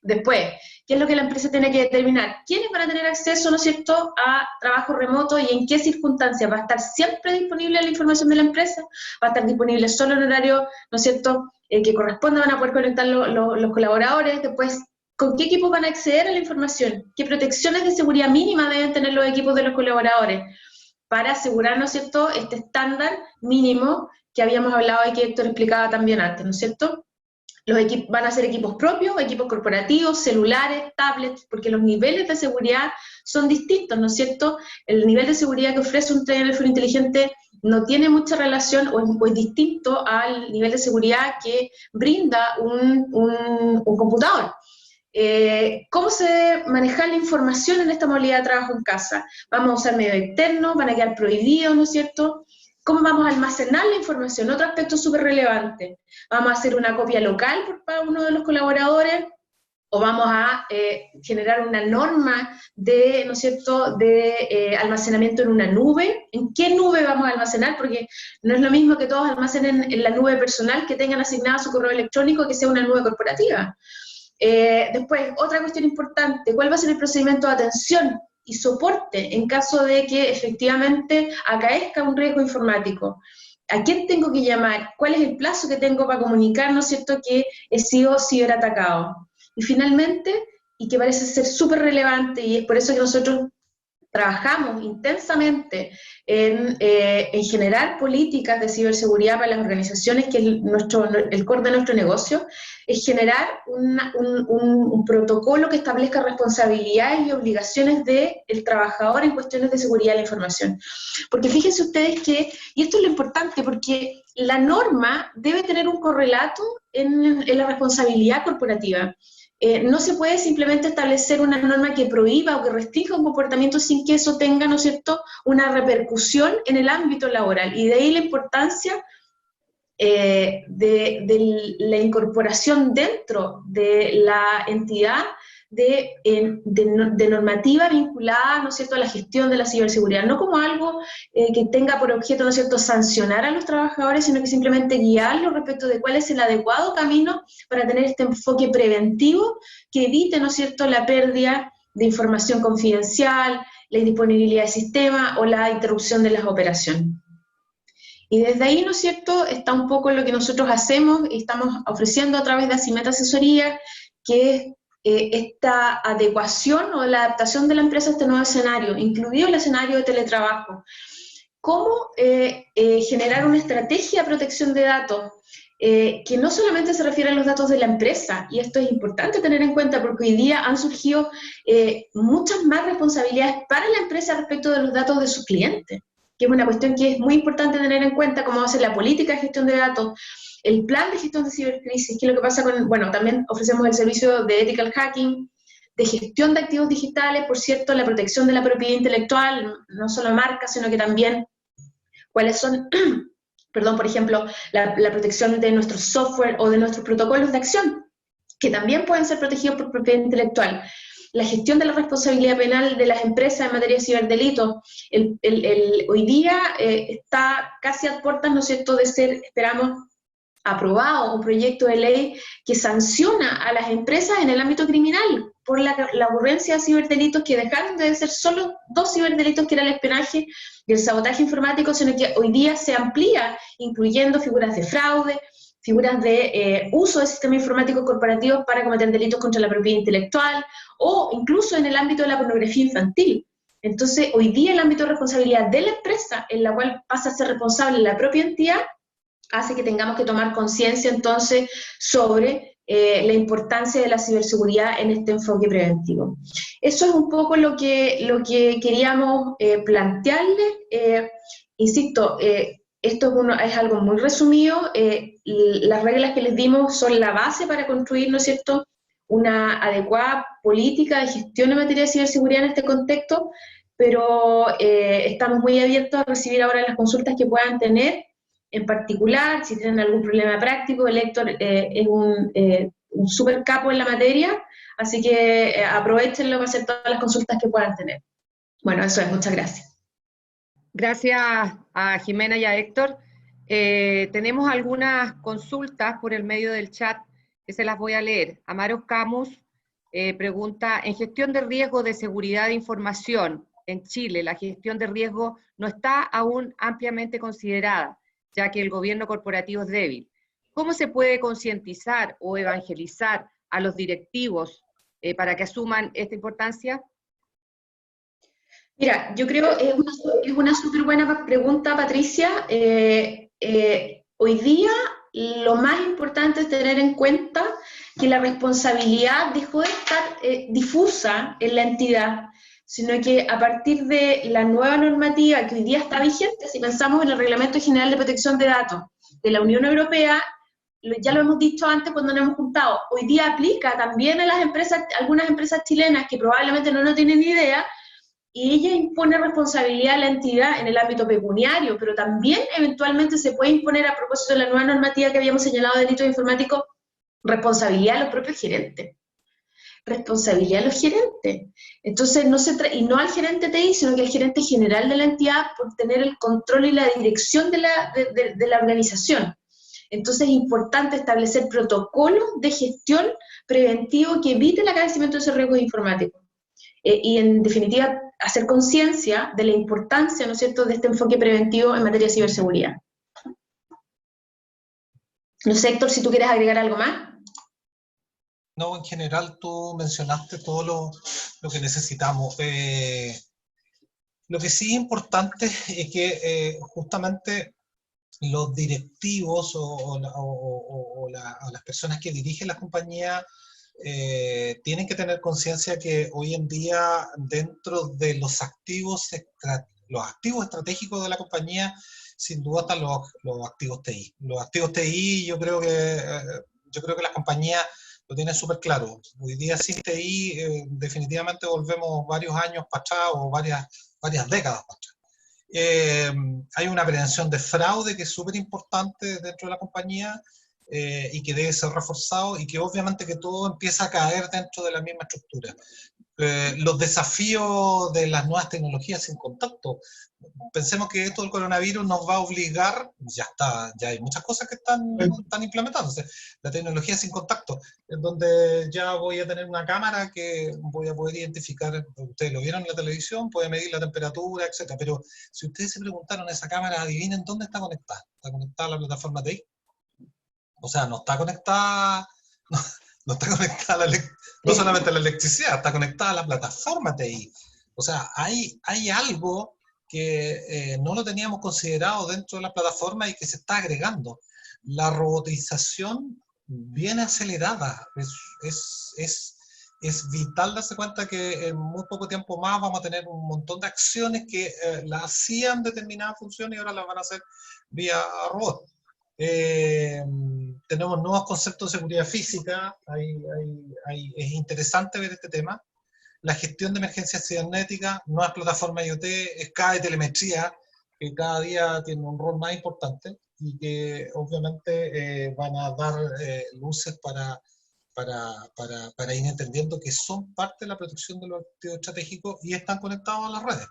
Después, ¿qué es lo que la empresa tiene que determinar? ¿Quiénes van a tener acceso, ¿no es cierto?, a trabajo remoto y en qué circunstancias? ¿Va a estar siempre disponible la información de la empresa? ¿Va a estar disponible solo en horario, ¿no es cierto?, que corresponde? ¿Van a poder conectar los colaboradores? Después, ¿con qué equipos van a acceder a la información? ¿Qué protecciones de seguridad mínima deben tener los equipos de los colaboradores? Para asegurar, ¿no es cierto?, este estándar mínimo que habíamos hablado y que Héctor explicaba también antes, ¿no es cierto? Los equipos van a ser equipos propios, equipos corporativos, celulares, tablets, porque los niveles de seguridad son distintos, ¿no es cierto? El nivel de seguridad que ofrece un teléfono inteligente no tiene mucha relación o es distinto al nivel de seguridad que brinda un computador. ¿Cómo se debe manejar la información en esta modalidad de trabajo en casa? ¿Vamos a usar medios externos? ¿Van a quedar prohibidos, no es cierto? ¿Cómo vamos a almacenar la información? Otro aspecto súper relevante. ¿Vamos a hacer una copia local por cada uno de los colaboradores? ¿O vamos a generar una norma de, ¿no es cierto?, de almacenamiento en una nube? ¿En qué nube vamos a almacenar? Porque no es lo mismo que todos almacenen en la nube personal, que tengan asignado su correo electrónico, que sea una nube corporativa. Después, otra cuestión importante, ¿cuál va a ser el procedimiento de atención y soporte en caso de que efectivamente acaezca un riesgo informático? ¿A quién tengo que llamar? ¿Cuál es el plazo que tengo para comunicar, ¿no es cierto?, que he sido ciberatacado? Y finalmente, y que parece ser súper relevante, y es por eso que nosotros trabajamos intensamente en generar políticas de ciberseguridad para las organizaciones, que el core de nuestro negocio, es generar un protocolo que establezca responsabilidades y obligaciones del trabajador en cuestiones de seguridad de la información. Porque fíjense ustedes que, y esto es lo importante, porque la norma debe tener un correlato en la responsabilidad corporativa. No se puede simplemente establecer una norma que prohíba o que restrinja un comportamiento sin que eso tenga, ¿no es cierto?, una repercusión en el ámbito laboral. Y de ahí la importancia de la incorporación dentro de la entidad de normativa vinculada, ¿no es cierto?, a la gestión de la ciberseguridad, no como algo que tenga por objeto, ¿no es cierto?, sancionar a los trabajadores, sino que simplemente guiarlos respecto de cuál es el adecuado camino para tener este enfoque preventivo que evite, ¿no es cierto?, la pérdida de información confidencial, la indisponibilidad del sistema o la interrupción de las operaciones. Y desde ahí, ¿no es cierto?, está un poco lo que nosotros hacemos y estamos ofreciendo a través de Acimet Asesoría, que es esta adecuación o la adaptación de la empresa a este nuevo escenario, incluido el escenario de teletrabajo. ¿Cómo generar una estrategia de protección de datos que no solamente se refiere a los datos de la empresa? Y esto es importante tener en cuenta porque hoy día han surgido muchas más responsabilidades para la empresa respecto de los datos de sus clientes, que es una cuestión que es muy importante tener en cuenta, cómo va a ser la política de gestión de datos, el plan de gestión de cibercrisis, qué es lo que pasa con, bueno, también ofrecemos el servicio de ethical hacking, de gestión de activos digitales, por cierto, la protección de la propiedad intelectual, no solo marcas, sino que también cuáles son, perdón, por ejemplo, la protección de nuestro software o de nuestros protocolos de acción, que también pueden ser protegidos por propiedad intelectual. La gestión de la responsabilidad penal de las empresas en materia de ciberdelitos. Hoy día está casi a puertas, ¿no es cierto?, de ser, esperamos, aprobado un proyecto de ley que sanciona a las empresas en el ámbito criminal por la ocurrencia de ciberdelitos que dejaron de ser solo 2 ciberdelitos, que era el espionaje y el sabotaje informático, sino que hoy día se amplía, incluyendo figuras de fraude, figuras de uso de sistemas informáticos corporativos para cometer delitos contra la propiedad intelectual, o incluso en el ámbito de la pornografía infantil. Entonces, hoy día el ámbito de responsabilidad de la empresa, en la cual pasa a ser responsable la propia entidad, hace que tengamos que tomar conciencia entonces sobre la importancia de la ciberseguridad en este enfoque preventivo. Eso es un poco lo que queríamos plantearles. Insisto, esto es algo muy resumido. Las reglas que les dimos son la base para construir, ¿no es cierto?, una adecuada política de gestión en materia de ciberseguridad en este contexto, pero estamos muy abiertos a recibir ahora las consultas que puedan tener. En particular, si tienen algún problema práctico, el Héctor es un súper capo en la materia, así que aprovechenlo para hacer todas las consultas que puedan tener. Bueno, eso es, muchas gracias. Gracias a Jimena y a Héctor. Tenemos algunas consultas por el medio del chat que se las voy a leer. Amaros Camus pregunta, en gestión de riesgo de seguridad de información en Chile, la gestión de riesgo no está aún ampliamente considerada, ya que el gobierno corporativo es débil. ¿Cómo se puede concientizar o evangelizar a los directivos para que asuman esta importancia? Mira, yo creo que es una súper buena pregunta, Patricia. Hoy día lo más importante es tener en cuenta que la responsabilidad dejó de estar difusa en la entidad, sino que a partir de la nueva normativa que hoy día está vigente, si pensamos en el Reglamento General de Protección de Datos de la Unión Europea, ya lo hemos dicho antes cuando nos hemos juntado, hoy día aplica también a las empresas, algunas empresas chilenas que probablemente no lo tienen ni idea, y ella impone responsabilidad a la entidad en el ámbito pecuniario, pero también eventualmente se puede imponer, a propósito de la nueva normativa que habíamos señalado de delitos informáticos, responsabilidad a los propios gerentes. Responsabilidad a los gerentes. Entonces, y no al gerente TI, sino que al gerente general de la entidad por tener el control y la dirección de la organización. Entonces, es importante establecer protocolos de gestión preventivo que evite el acaecimiento de esos riesgos informáticos. Y en definitiva, hacer conciencia de la importancia, ¿no es cierto?, de este enfoque preventivo en materia de ciberseguridad. No sé, Héctor, si tú quieres agregar algo más. No, en general tú mencionaste todo lo que necesitamos. Lo que sí es importante es que justamente los directivos o las personas que dirigen la compañía tienen que tener conciencia que hoy en día dentro de los activos estratégicos de la compañía, sin duda están los activos TI. Los activos TI yo creo que las compañías lo tienen súper claro. Hoy día sin TI definitivamente volvemos varios años para atrás o varias décadas para atrás. Hay una prevención de fraude que es súper importante dentro de la compañía y que debe ser reforzado y que obviamente que todo empieza a caer dentro de la misma estructura. Los desafíos de las nuevas tecnologías sin contacto. Pensemos que esto del coronavirus nos va a obligar, ya hay muchas cosas que están implementándose. La tecnología sin contacto, en donde ya voy a tener una cámara que voy a poder identificar, ustedes lo vieron en la televisión, puede medir la temperatura, etc. Pero si ustedes se preguntaron, esa cámara, adivinen dónde está conectada. ¿Está conectada a la plataforma TI? O sea, no está conectada... No está conectada no solamente a la electricidad, está conectada a la plataforma TI. O sea, hay algo que no lo teníamos considerado dentro de la plataforma y que se está agregando. La robotización viene acelerada. Es vital darse cuenta que en muy poco tiempo más vamos a tener un montón de acciones que las hacían determinadas funciones y ahora las van a hacer vía robot. Tenemos nuevos conceptos de seguridad física, es interesante ver este tema. La gestión de emergencias cibernéticas, nuevas plataformas IoT, escala de telemetría, que cada día tiene un rol más importante y que obviamente van a dar luces para ir entendiendo que son parte de la protección de los activos estratégicos y están conectados a las redes.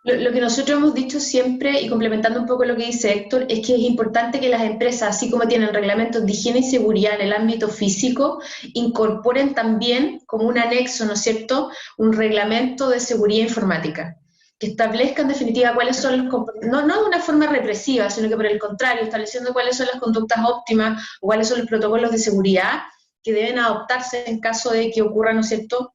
Lo que nosotros hemos dicho siempre, y complementando un poco lo que dice Héctor, es que es importante que las empresas, así como tienen reglamentos de higiene y seguridad en el ámbito físico, incorporen también como un anexo, ¿no es cierto?, un reglamento de seguridad informática, que establezca en definitiva cuáles son los no de una forma represiva, sino que por el contrario, estableciendo cuáles son las conductas óptimas o cuáles son los protocolos de seguridad que deben adoptarse en caso de que ocurra, ¿no es cierto?,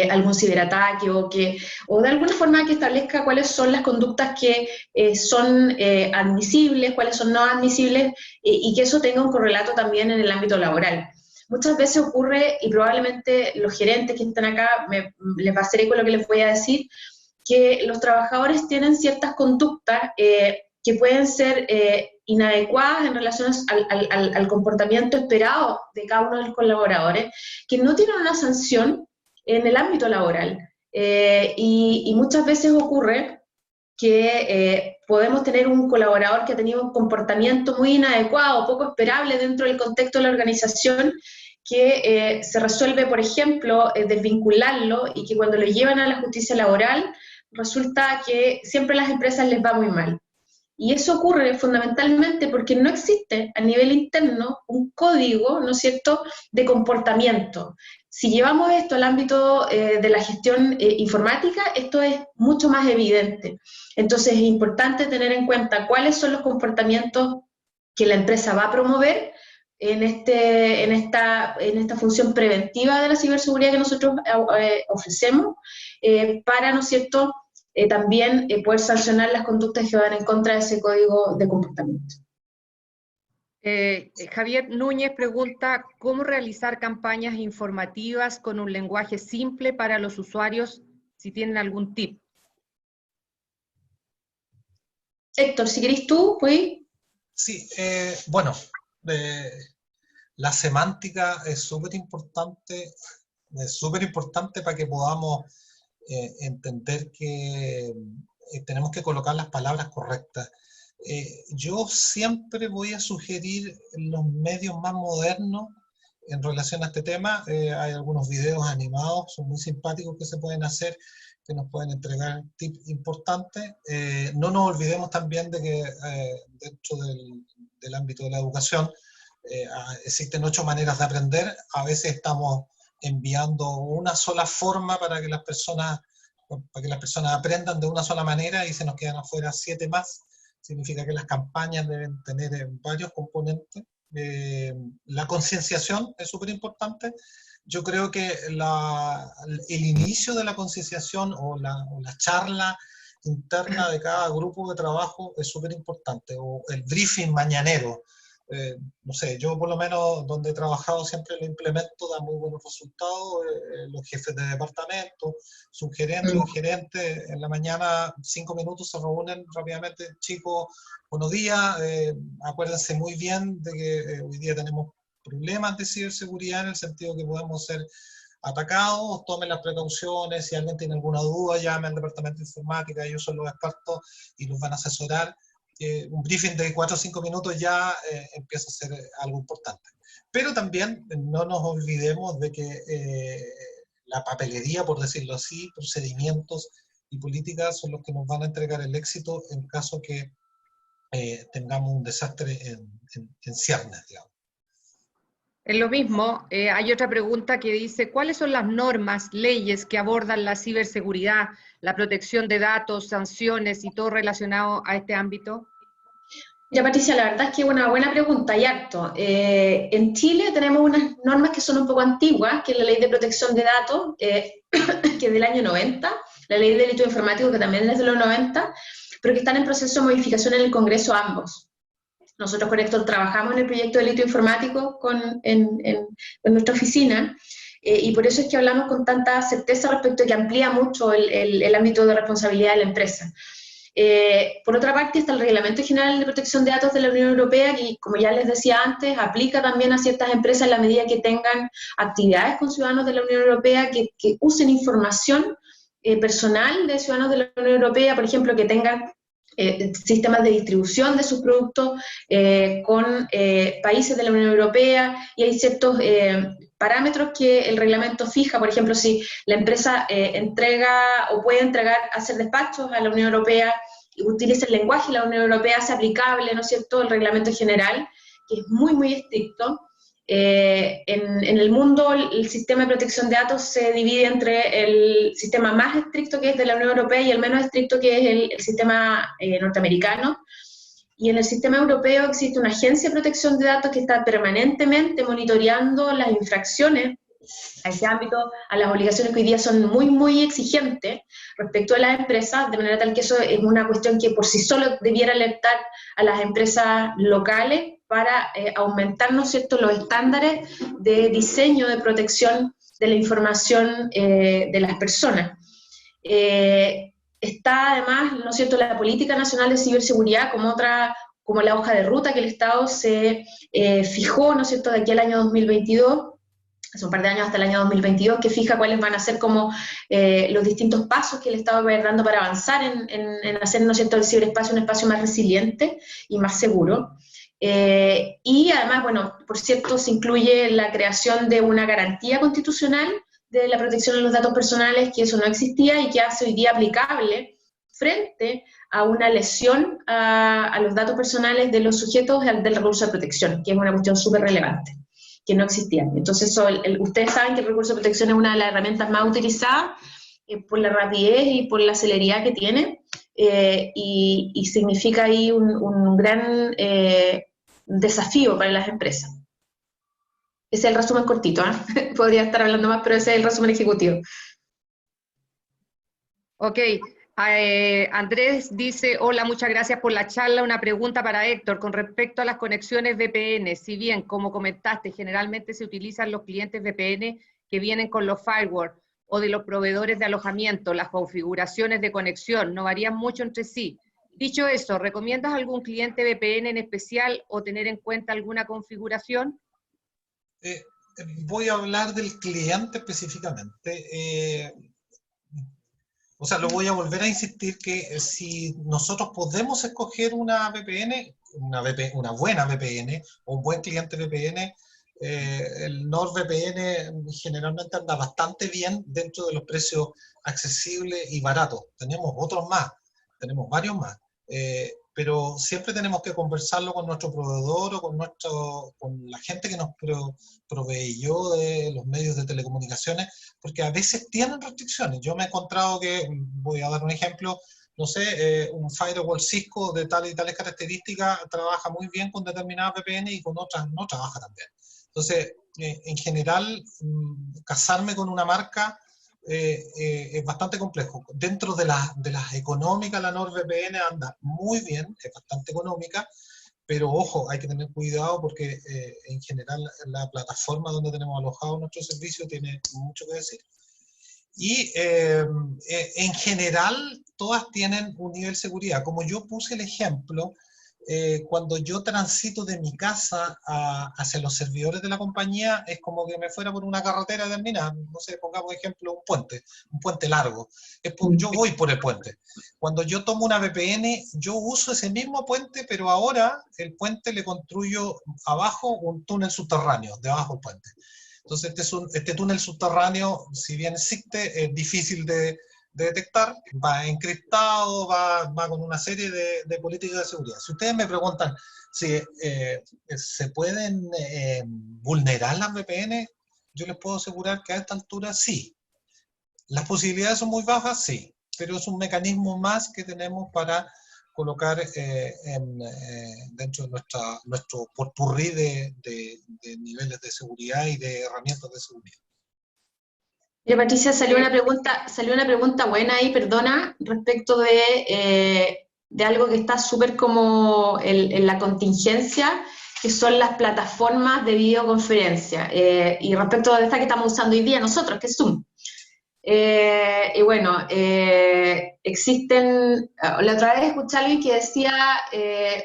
algún ciberataque o de alguna forma que establezca cuáles son las conductas que son admisibles, cuáles son no admisibles, y que eso tenga un correlato también en el ámbito laboral. Muchas veces ocurre, y probablemente los gerentes que están acá les va a hacer eco lo que les voy a decir, que los trabajadores tienen ciertas conductas que pueden ser inadecuadas en relación al comportamiento esperado de cada uno de los colaboradores, que no tienen una sanción en el ámbito laboral. Y muchas veces ocurre que podemos tener un colaborador que ha tenido un comportamiento muy inadecuado, poco esperable dentro del contexto de la organización, que se resuelve, por ejemplo, desvincularlo, y que cuando lo llevan a la justicia laboral, resulta que siempre a las empresas les va muy mal. Y eso ocurre fundamentalmente porque no existe a nivel interno un código, ¿no es cierto?, de comportamiento. Si llevamos esto al ámbito de la gestión informática, esto es mucho más evidente. Entonces es importante tener en cuenta cuáles son los comportamientos que la empresa va a promover en esta función preventiva de la ciberseguridad que nosotros ofrecemos, para, ¿no es cierto?, también poder sancionar las conductas que van en contra de ese código de comportamiento. Javier Núñez pregunta, ¿cómo realizar campañas informativas con un lenguaje simple para los usuarios, si tienen algún tip? Héctor, si querés tú, pues. Sí, bueno, la semántica es súper importante para que podamos entender que tenemos que colocar las palabras correctas. Yo siempre voy a sugerir los medios más modernos en relación a este tema. Hay algunos videos animados, son muy simpáticos, que se pueden hacer, que nos pueden entregar tips importantes. No nos olvidemos también de que dentro del ámbito de la educación existen 8 maneras de aprender. A veces estamos enviando una sola forma para que las personas aprendan de una sola manera, y se nos quedan afuera 7 más. Significa que las campañas deben tener varios componentes. La concienciación es súper importante. Yo creo que el inicio de la concienciación o la charla interna de cada grupo de trabajo es súper importante, o el briefing mañanero. No sé, yo por lo menos donde he trabajado siempre lo implemento, da muy buenos resultados. Los jefes de departamento, subgerentes o gerentes, en la mañana 5 minutos se reúnen rápidamente. Chicos, buenos días, acuérdense muy bien de que hoy día tenemos problemas de ciberseguridad, en el sentido que podemos ser atacados, tomen las precauciones, si alguien tiene alguna duda, llame al departamento de informática, ellos son los expertos y los van a asesorar. Un briefing de 4 o 5 minutos ya empieza a ser algo importante. Pero también no nos olvidemos de que la papelería, por decirlo así, procedimientos y políticas son los que nos van a entregar el éxito en caso que tengamos un desastre en ciernes, digamos. En lo mismo, hay otra pregunta que dice, ¿cuáles son las normas, leyes que abordan la ciberseguridad, la protección de datos, sanciones y todo relacionado a este ámbito? Ya, Patricia, la verdad es que es una buena pregunta, y harto. En Chile tenemos unas normas que son un poco antiguas, que es la Ley de Protección de Datos, que es del año 90, la Ley de Delito Informático, que también es de los 90, pero que están en proceso de modificación en el Congreso ambos. Nosotros con Héctor trabajamos en el proyecto de delito informático en nuestra oficina, y por eso es que hablamos con tanta certeza respecto a que amplía mucho el ámbito de responsabilidad de la empresa. Por otra parte está el Reglamento General de Protección de Datos de la Unión Europea, que, como ya les decía antes, aplica también a ciertas empresas en la medida que tengan actividades con ciudadanos de la Unión Europea, que usen información personal de ciudadanos de la Unión Europea, por ejemplo, que tengan sistemas de distribución de sus productos con países de la Unión Europea, y hay ciertos parámetros que el reglamento fija. Por ejemplo, si la empresa entrega o puede entregar, hacer despachos a la Unión Europea y utiliza el lenguaje, la Unión Europea hace aplicable, ¿no es cierto?, el reglamento general, que es muy, muy estricto. En el mundo, el sistema de protección de datos se divide entre el sistema más estricto, que es de la Unión Europea, y el menos estricto, que es el sistema norteamericano. Y en el sistema europeo existe una agencia de protección de datos que está permanentemente monitoreando las infracciones a ese ámbito, a las obligaciones que hoy día son muy, muy exigentes respecto a las empresas, de manera tal que eso es una cuestión que por sí solo debiera alertar a las empresas locales para aumentar, ¿no es cierto?, los estándares de diseño de protección de la información de las personas. Está además, ¿no es cierto?, la Política Nacional de Ciberseguridad como la hoja de ruta que el Estado se fijó, ¿no es cierto?, de aquí al año 2022, hace un par de años hasta el año 2022, que fija cuáles van a ser como los distintos pasos que el Estado va a ir dando para avanzar en hacer, ¿no es cierto?, el ciberespacio un espacio más resiliente y más seguro. Y además, bueno, por cierto, se incluye la creación de una garantía constitucional de la protección de los datos personales, que eso no existía y que hace hoy día aplicable frente a una lesión a los datos personales de los sujetos del recurso de protección, que es una cuestión súper relevante, que no existía. Entonces, ustedes saben que el recurso de protección es una de las herramientas más utilizadas por la rapidez y por la celeridad que tiene, y significa ahí un gran desafío para las empresas. Ese es el resumen cortito, ¿eh? Podría estar hablando más, pero ese es el resumen ejecutivo. Ok, Andrés dice, hola, muchas gracias por la charla. Una pregunta para Héctor con respecto a las conexiones VPN. Si bien, como comentaste, generalmente se utilizan los clientes VPN que vienen con los firewall o de los proveedores de alojamiento, las configuraciones de conexión no varían mucho entre sí. Dicho eso, ¿recomiendas algún cliente VPN en especial o tener en cuenta alguna configuración? Voy a hablar del cliente específicamente. O sea, lo voy a volver a insistir que si nosotros podemos escoger una VPN, una buena VPN o un buen cliente VPN, el NordVPN generalmente anda bastante bien dentro de los precios accesibles y baratos. Tenemos otros más, tenemos varios más, pero siempre tenemos que conversarlo con nuestro proveedor o con la gente que nos proveyó de los medios de telecomunicaciones, porque a veces tienen restricciones. Yo me he encontrado que, voy a dar un ejemplo, no sé, un firewall Cisco de tales y tales características trabaja muy bien con determinadas VPN y con otras no trabaja tan bien. Entonces, en general, casarme con una marca es bastante complejo. Dentro de las económicas, la NordVPN anda muy bien, es bastante económica, pero ojo, hay que tener cuidado porque en general la plataforma donde tenemos alojado nuestro servicio tiene mucho que decir. Y en general todas tienen un nivel de seguridad. Como yo puse el ejemplo, cuando yo transito de mi casa hacia los servidores de la compañía, es como que me fuera por una carretera determinada. No sé, pongamos ejemplo un puente largo. Yo voy por el puente. Cuando yo tomo una VPN, yo uso ese mismo puente, pero ahora el puente le construyo abajo un túnel subterráneo, debajo del puente. Entonces este túnel subterráneo, si bien existe, es difícil de detectar, va encriptado, va con una serie de políticas de seguridad. Si ustedes me preguntan si se pueden vulnerar las VPN, yo les puedo asegurar que a esta altura sí. Las posibilidades son muy bajas, sí, pero es un mecanismo más que tenemos para colocar dentro de nuestro potpourri de niveles de seguridad y de herramientas de seguridad. Patricia, salió una pregunta buena ahí, perdona, respecto de algo que está súper como en la contingencia, que son las plataformas de videoconferencia, y respecto de esta que estamos usando hoy día nosotros, que es Zoom. Y bueno, existen, la otra vez escuché a alguien que decía,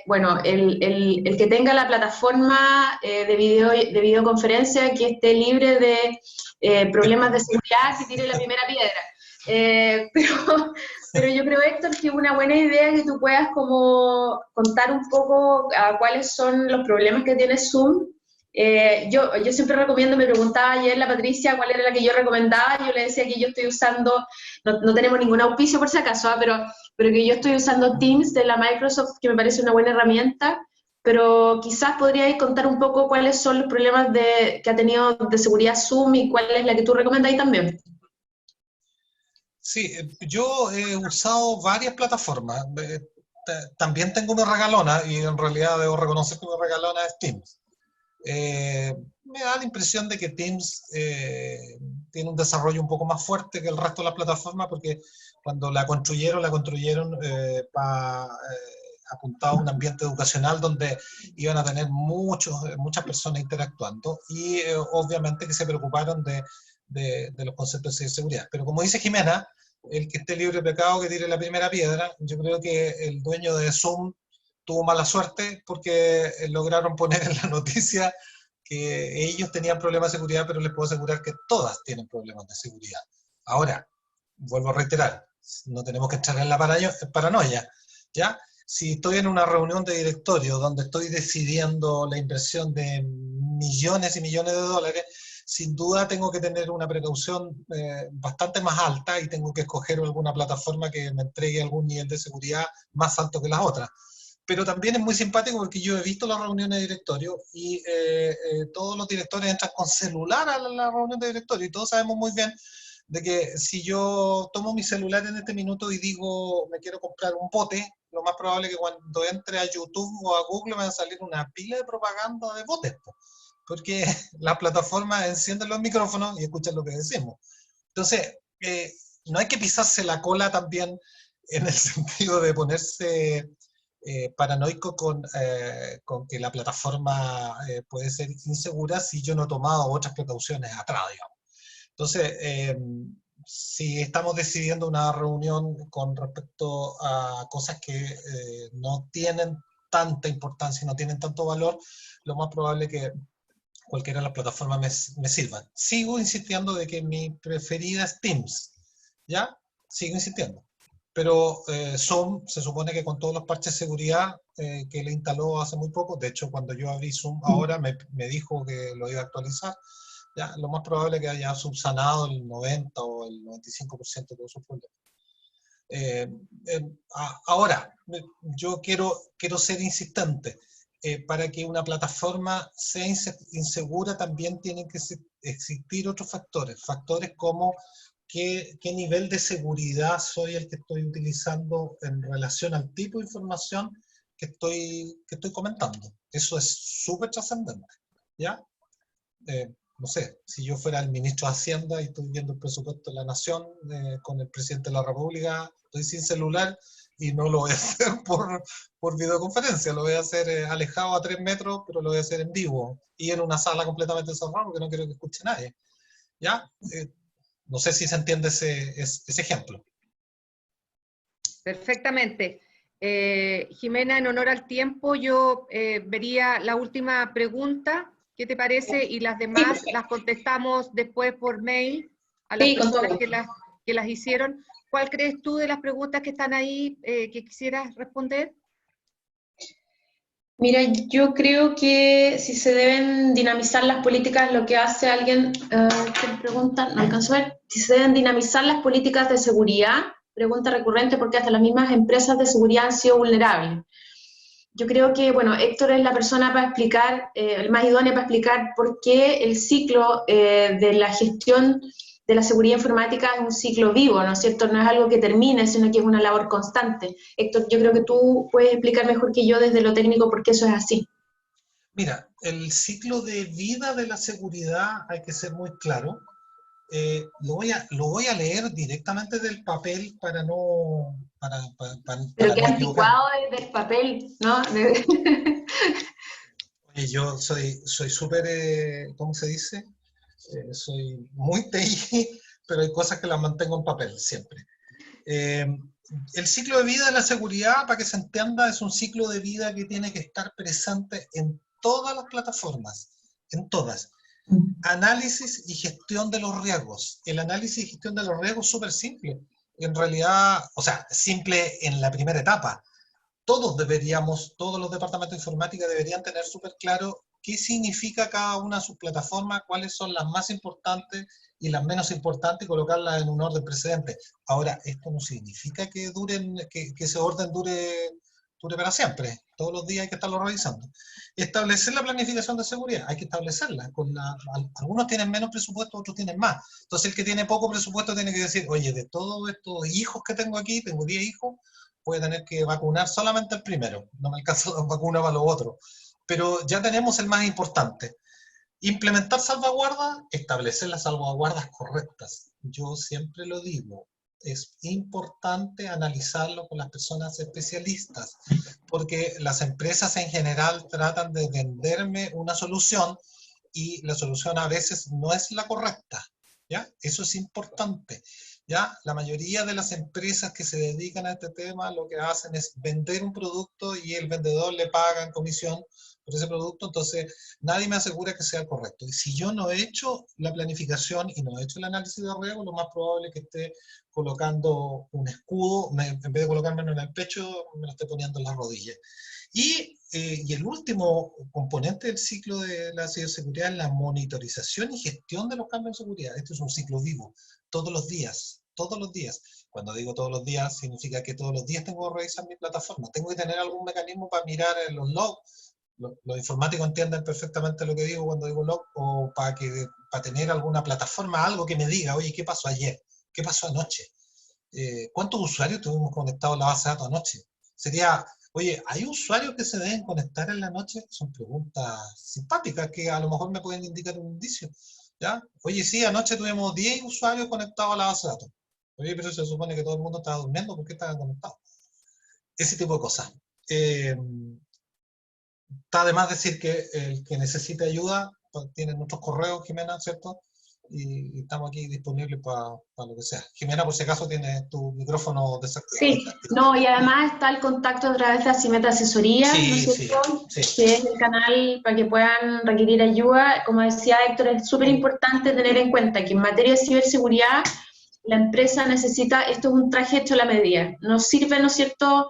bueno, el que tenga la plataforma de videoconferencia que esté libre de problemas de seguridad, que tire la primera piedra. Pero yo creo, Héctor, que es una buena idea que tú puedas como contar un poco cuáles son los problemas que tiene Zoom. Yo siempre recomiendo, me preguntaba ayer la Patricia cuál era la que yo recomendaba, yo le decía que yo estoy usando, no tenemos ningún auspicio por si acaso, pero que yo estoy usando Teams de la Microsoft, que me parece una buena herramienta, pero quizás podríais contar un poco cuáles son los problemas que ha tenido de seguridad Zoom y cuál es la que tú recomendáis también. Sí, yo he usado varias plataformas, también tengo mi regalona y en realidad debo reconocer que mi regalona es Teams. me da la impresión de que Teams tiene un desarrollo un poco más fuerte que el resto de las plataformas, porque cuando la construyeron apuntado a un ambiente educacional donde iban a tener muchas personas interactuando, y obviamente que se preocuparon de los conceptos de seguridad. Pero como dice Jimena, el que esté libre de pecado que tire la primera piedra. Yo creo que el dueño de Zoom tuvo mala suerte porque lograron poner en la noticia que ellos tenían problemas de seguridad, pero les puedo asegurar que todas tienen problemas de seguridad. Ahora, vuelvo a reiterar, no tenemos que entrar en la paranoia, ¿ya? Si estoy en una reunión de directorio donde estoy decidiendo la inversión de millones y millones de dólares, sin duda tengo que tener una precaución bastante más alta y tengo que escoger alguna plataforma que me entregue algún nivel de seguridad más alto que las otras. Pero también es muy simpático porque yo he visto las reuniones de directorio y todos los directores entran con celular a la reunión de directorio, y todos sabemos muy bien de que si yo tomo mi celular en este minuto y digo me quiero comprar un bote, lo más probable es que cuando entre a YouTube o a Google me va a salir una pila de propaganda de botes, porque las plataformas encienden los micrófonos y escuchan lo que decimos. Entonces, no hay que pisarse la cola también en el sentido de ponerse paranoico con que la plataforma puede ser insegura si yo no he tomado otras precauciones atrás, digamos. Entonces, si estamos decidiendo una reunión con respecto a cosas que no tienen tanta importancia y no tienen tanto valor, lo más probable es que cualquiera de las plataformas me sirvan. Sigo insistiendo de que mi preferida es Teams, ¿ya? Sigo insistiendo. Pero Zoom, se supone que con todos los parches de seguridad que le instaló hace muy poco, de hecho cuando yo abrí Zoom ahora me dijo que lo iba a actualizar, ya, lo más probable es que haya subsanado el 90 o el 95% de todos sus problemas. Ahora, yo quiero ser insistente. Para que una plataforma sea insegura también tienen que existir otros factores como qué nivel de seguridad soy el que estoy utilizando en relación al tipo de información que estoy comentando. Eso es súper trascendente, ¿ya? No sé, si yo fuera el ministro de Hacienda y estoy viendo el presupuesto de la Nación con el presidente de la República, estoy sin celular y no lo voy a hacer por videoconferencia, lo voy a hacer alejado a 3 metros, pero lo voy a hacer en vivo y en una sala completamente cerrada porque no quiero que escuche nadie. ¿Ya? No sé si se entiende ese ejemplo. Perfectamente. Jimena, en honor al tiempo, yo vería la última pregunta, ¿qué te parece? Y las demás las contestamos después por mail a las personas que las hicieron. ¿Cuál crees tú de las preguntas que están ahí que quisieras responder? Mira, yo creo que si se deben dinamizar las políticas, lo que hace alguien, que pregunta, no alcanzo a ver, si se deben dinamizar las políticas de seguridad, pregunta recurrente porque hasta las mismas empresas de seguridad han sido vulnerables. Yo creo que, bueno, Héctor es la persona para explicar, el más idóneo para explicar por qué el ciclo de la gestión de la seguridad informática es un ciclo vivo, ¿no es cierto? No es algo que termine, sino que es una labor constante. Héctor, yo creo que tú puedes explicar mejor que yo desde lo técnico por qué eso es así. Mira, el ciclo de vida de la seguridad hay que ser muy claro. Lo voy a leer directamente del papel para no... Pero que anticuado del papel, ¿no? Oye, yo soy súper, ¿cómo se dice? Soy muy TI, pero hay cosas que las mantengo en papel siempre. El ciclo de vida de la seguridad, para que se entienda, es un ciclo de vida que tiene que estar presente en todas las plataformas, en todas. Análisis y gestión de los riesgos. El análisis y gestión de los riesgos es súper simple. En realidad, o sea, simple en la primera etapa. Todos los departamentos de informática deberían tener súper claro qué significa cada una de sus plataformas, cuáles son las más importantes y las menos importantes, y colocarlas en un orden precedente. Ahora, esto no significa que ese orden dure para siempre. Todos los días hay que estarlo revisando. Establecer la planificación de seguridad, hay que establecerla. Algunos tienen menos presupuesto, otros tienen más. Entonces el que tiene poco presupuesto tiene que decir, oye, de todos estos hijos que tengo aquí, tengo 10 hijos, voy a tener que vacunar solamente el primero. No me alcanza la vacuna para los otros. Pero ya tenemos el más importante. Implementar salvaguardas, establecer las salvaguardas correctas. Yo siempre lo digo, es importante analizarlo con las personas especialistas, porque las empresas en general tratan de venderme una solución y la solución a veces no es la correcta, ¿ya? Eso es importante, ¿ya? La mayoría de las empresas que se dedican a este tema lo que hacen es vender un producto y el vendedor le paga en comisión por ese producto, entonces nadie me asegura que sea correcto. Y si yo no he hecho la planificación y no he hecho el análisis de riesgo, lo más probable es que esté colocando un escudo, en vez de colocármelo en el pecho, me lo esté poniendo en las rodillas. Y el último componente del ciclo de la ciberseguridad es la monitorización y gestión de los cambios de seguridad. Esto es un ciclo vivo, todos los días, todos los días. Cuando digo todos los días, significa que todos los días tengo que revisar mi plataforma, tengo que tener algún mecanismo para mirar los logs. Los informáticos entienden perfectamente lo que digo cuando digo log, o para tener alguna plataforma, algo que me diga, oye, ¿qué pasó ayer? ¿Qué pasó anoche? ¿Cuántos usuarios tuvimos conectados a la base de datos anoche? Sería, oye, ¿hay usuarios que se deben conectar en la noche? Son preguntas simpáticas que a lo mejor me pueden indicar un indicio, ¿ya? Oye, sí, anoche tuvimos 10 usuarios conectados a la base de datos. Oye, pero se supone que todo el mundo estaba durmiendo, ¿por qué estaban conectados? Ese tipo de cosas. Está de más decir que el que necesite ayuda, pues, tiene nuestros correos, Jimena, ¿cierto? Y estamos aquí disponibles para lo que sea. Jimena, por si acaso, tienes tu micrófono desactivado. Sí, no, y además está el contacto a través de Asimet Asesoría, Sí, ¿no es cierto? sí. Que es el canal para que puedan requerir ayuda. Como decía Héctor, es súper importante tener en cuenta que en materia de ciberseguridad, la empresa necesita, esto es un traje hecho a la medida. No sirve, ¿no es cierto?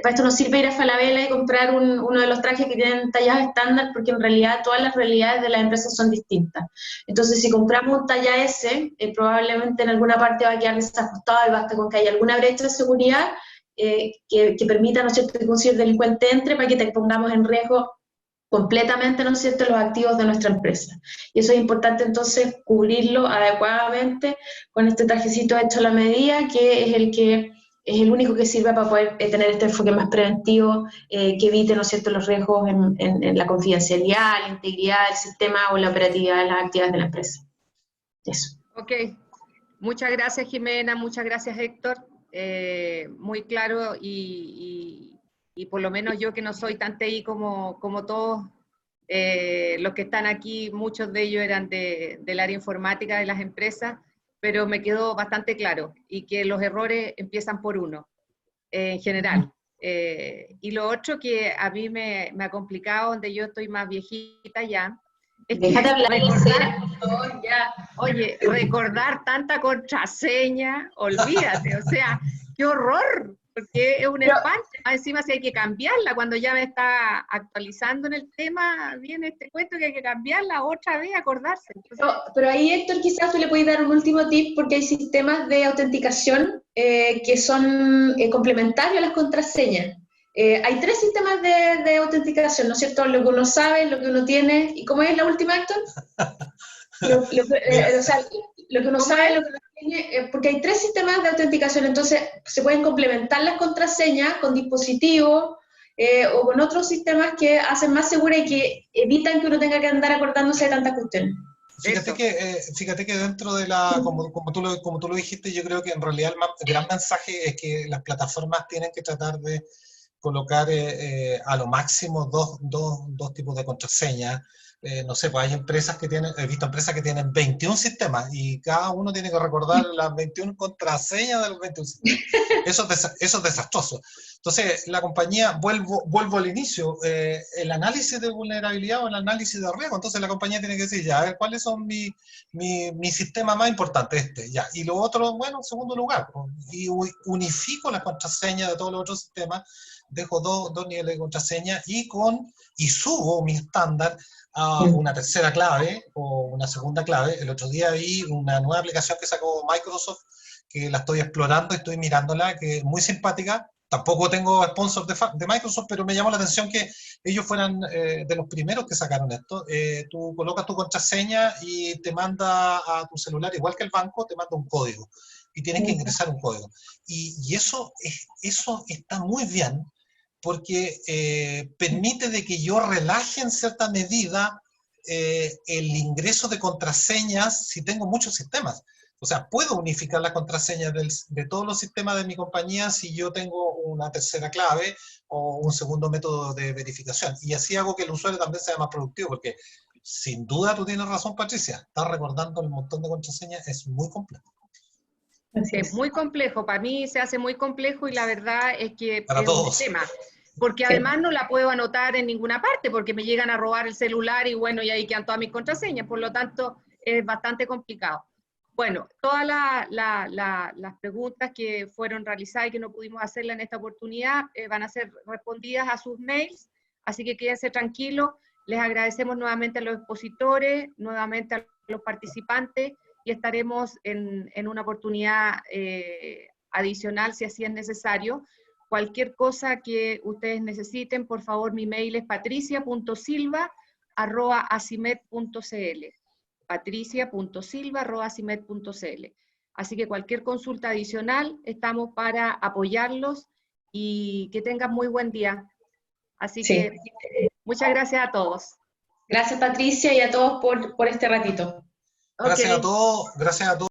Para esto no sirve ir a Falabella y comprar uno de los trajes que tienen tallas estándar, porque en realidad todas las realidades de las empresas son distintas. Entonces, si compramos un talla S, probablemente en alguna parte va a quedar desajustado y basta con que haya alguna brecha de seguridad que permita, ¿no es cierto?, que un ciberdelincuente entre para que te pongamos en riesgo completamente, ¿no es cierto?, los activos de nuestra empresa. Y eso es importante entonces cubrirlo adecuadamente con este trajecito hecho a la medida, que es el único que sirve para poder tener este enfoque más preventivo, que evite, ¿no es cierto?, los riesgos en la confidencialidad, la integridad del sistema o la operatividad de las actividades de la empresa. Eso. Ok, muchas gracias Jimena, muchas gracias Héctor, muy claro y por lo menos yo que no soy tan TI como todos los que están aquí, muchos de ellos eran del área informática de las empresas, pero me quedó bastante claro y que los errores empiezan por uno, en general. Y lo otro que a mí me ha complicado, donde yo estoy más viejita ya, es que Déjate hablar, oye, recordar tanta contraseña, olvídate, o sea, qué horror, porque es un espanto. Encima si hay que cambiarla, cuando ya me está actualizando en el tema, viene este cuento que hay que cambiarla otra vez, acordarse. Pero ahí, Héctor, quizás tú le puedes dar un último tip, porque hay sistemas de autenticación que son complementarios a las contraseñas. Hay 3 sistemas de autenticación, ¿no es cierto? Lo que uno sabe, lo que uno tiene, ¿y cómo es la última, Héctor? O sea, lo que uno sabe, lo que uno tiene, porque hay 3 sistemas de autenticación, entonces se pueden complementar las contraseñas con dispositivos o con otros sistemas que hacen más segura y que evitan que uno tenga que andar acordándose de tantas cuestiones. Fíjate que dentro de la, como tú lo dijiste, yo creo que en realidad el gran mensaje es que las plataformas tienen que tratar de colocar a lo máximo dos tipos de contraseñas. No sé, pues hay empresas que tienen, he visto empresas que tienen 21 sistemas y cada uno tiene que recordar las 21 contraseñas de los 21 sistemas. Eso es desastroso. Entonces, la compañía, vuelvo al inicio, el análisis de vulnerabilidad o el análisis de riesgo, entonces la compañía tiene que decir, ya, a ver, ¿cuáles son mi sistema más importante? Ya. Y lo otro, bueno, en segundo lugar, y unifico las contraseñas de todos los otros sistemas, dejo dos niveles de contraseña y subo mi estándar a una tercera clave o una segunda clave. El otro día vi una nueva aplicación que sacó Microsoft, que la estoy explorando y estoy mirándola, que es muy simpática. Tampoco tengo sponsor de Microsoft, pero me llamó la atención que ellos fueran de los primeros que sacaron esto. Tú colocas tu contraseña y te manda a tu celular, igual que el banco, te manda un código. Y tienes que ingresar un código. Y eso está muy bien, porque permite de que yo relaje en cierta medida el ingreso de contraseñas si tengo muchos sistemas. O sea, puedo unificar las contraseñas de todos los sistemas de mi compañía si yo tengo una tercera clave o un segundo método de verificación. Y así hago que el usuario también sea más productivo, porque sin duda tú tienes razón, Patricia. Estar recordando el montón de contraseñas es muy complejo. Es muy complejo, para mí se hace muy complejo y la verdad es que Para es todos. un tema. Porque además no la puedo anotar en ninguna parte, porque me llegan a robar el celular y bueno, y ahí quedan todas mis contraseñas, por lo tanto es bastante complicado. Bueno, todas las preguntas que fueron realizadas y que no pudimos hacerla en esta oportunidad van a ser respondidas a sus mails, así que quédense tranquilos. Les agradecemos nuevamente a los expositores, nuevamente a los participantes, y estaremos en una oportunidad adicional si así es necesario. Cualquier cosa que ustedes necesiten, por favor, mi mail es patricia.silva@acimet.cl. patricia.silva@acimet.cl. Así que cualquier consulta adicional, estamos para apoyarlos y que tengan muy buen día. Así que muchas gracias a todos. Gracias, Patricia, y a todos por este ratito. Gracias a todos. Gracias a todos.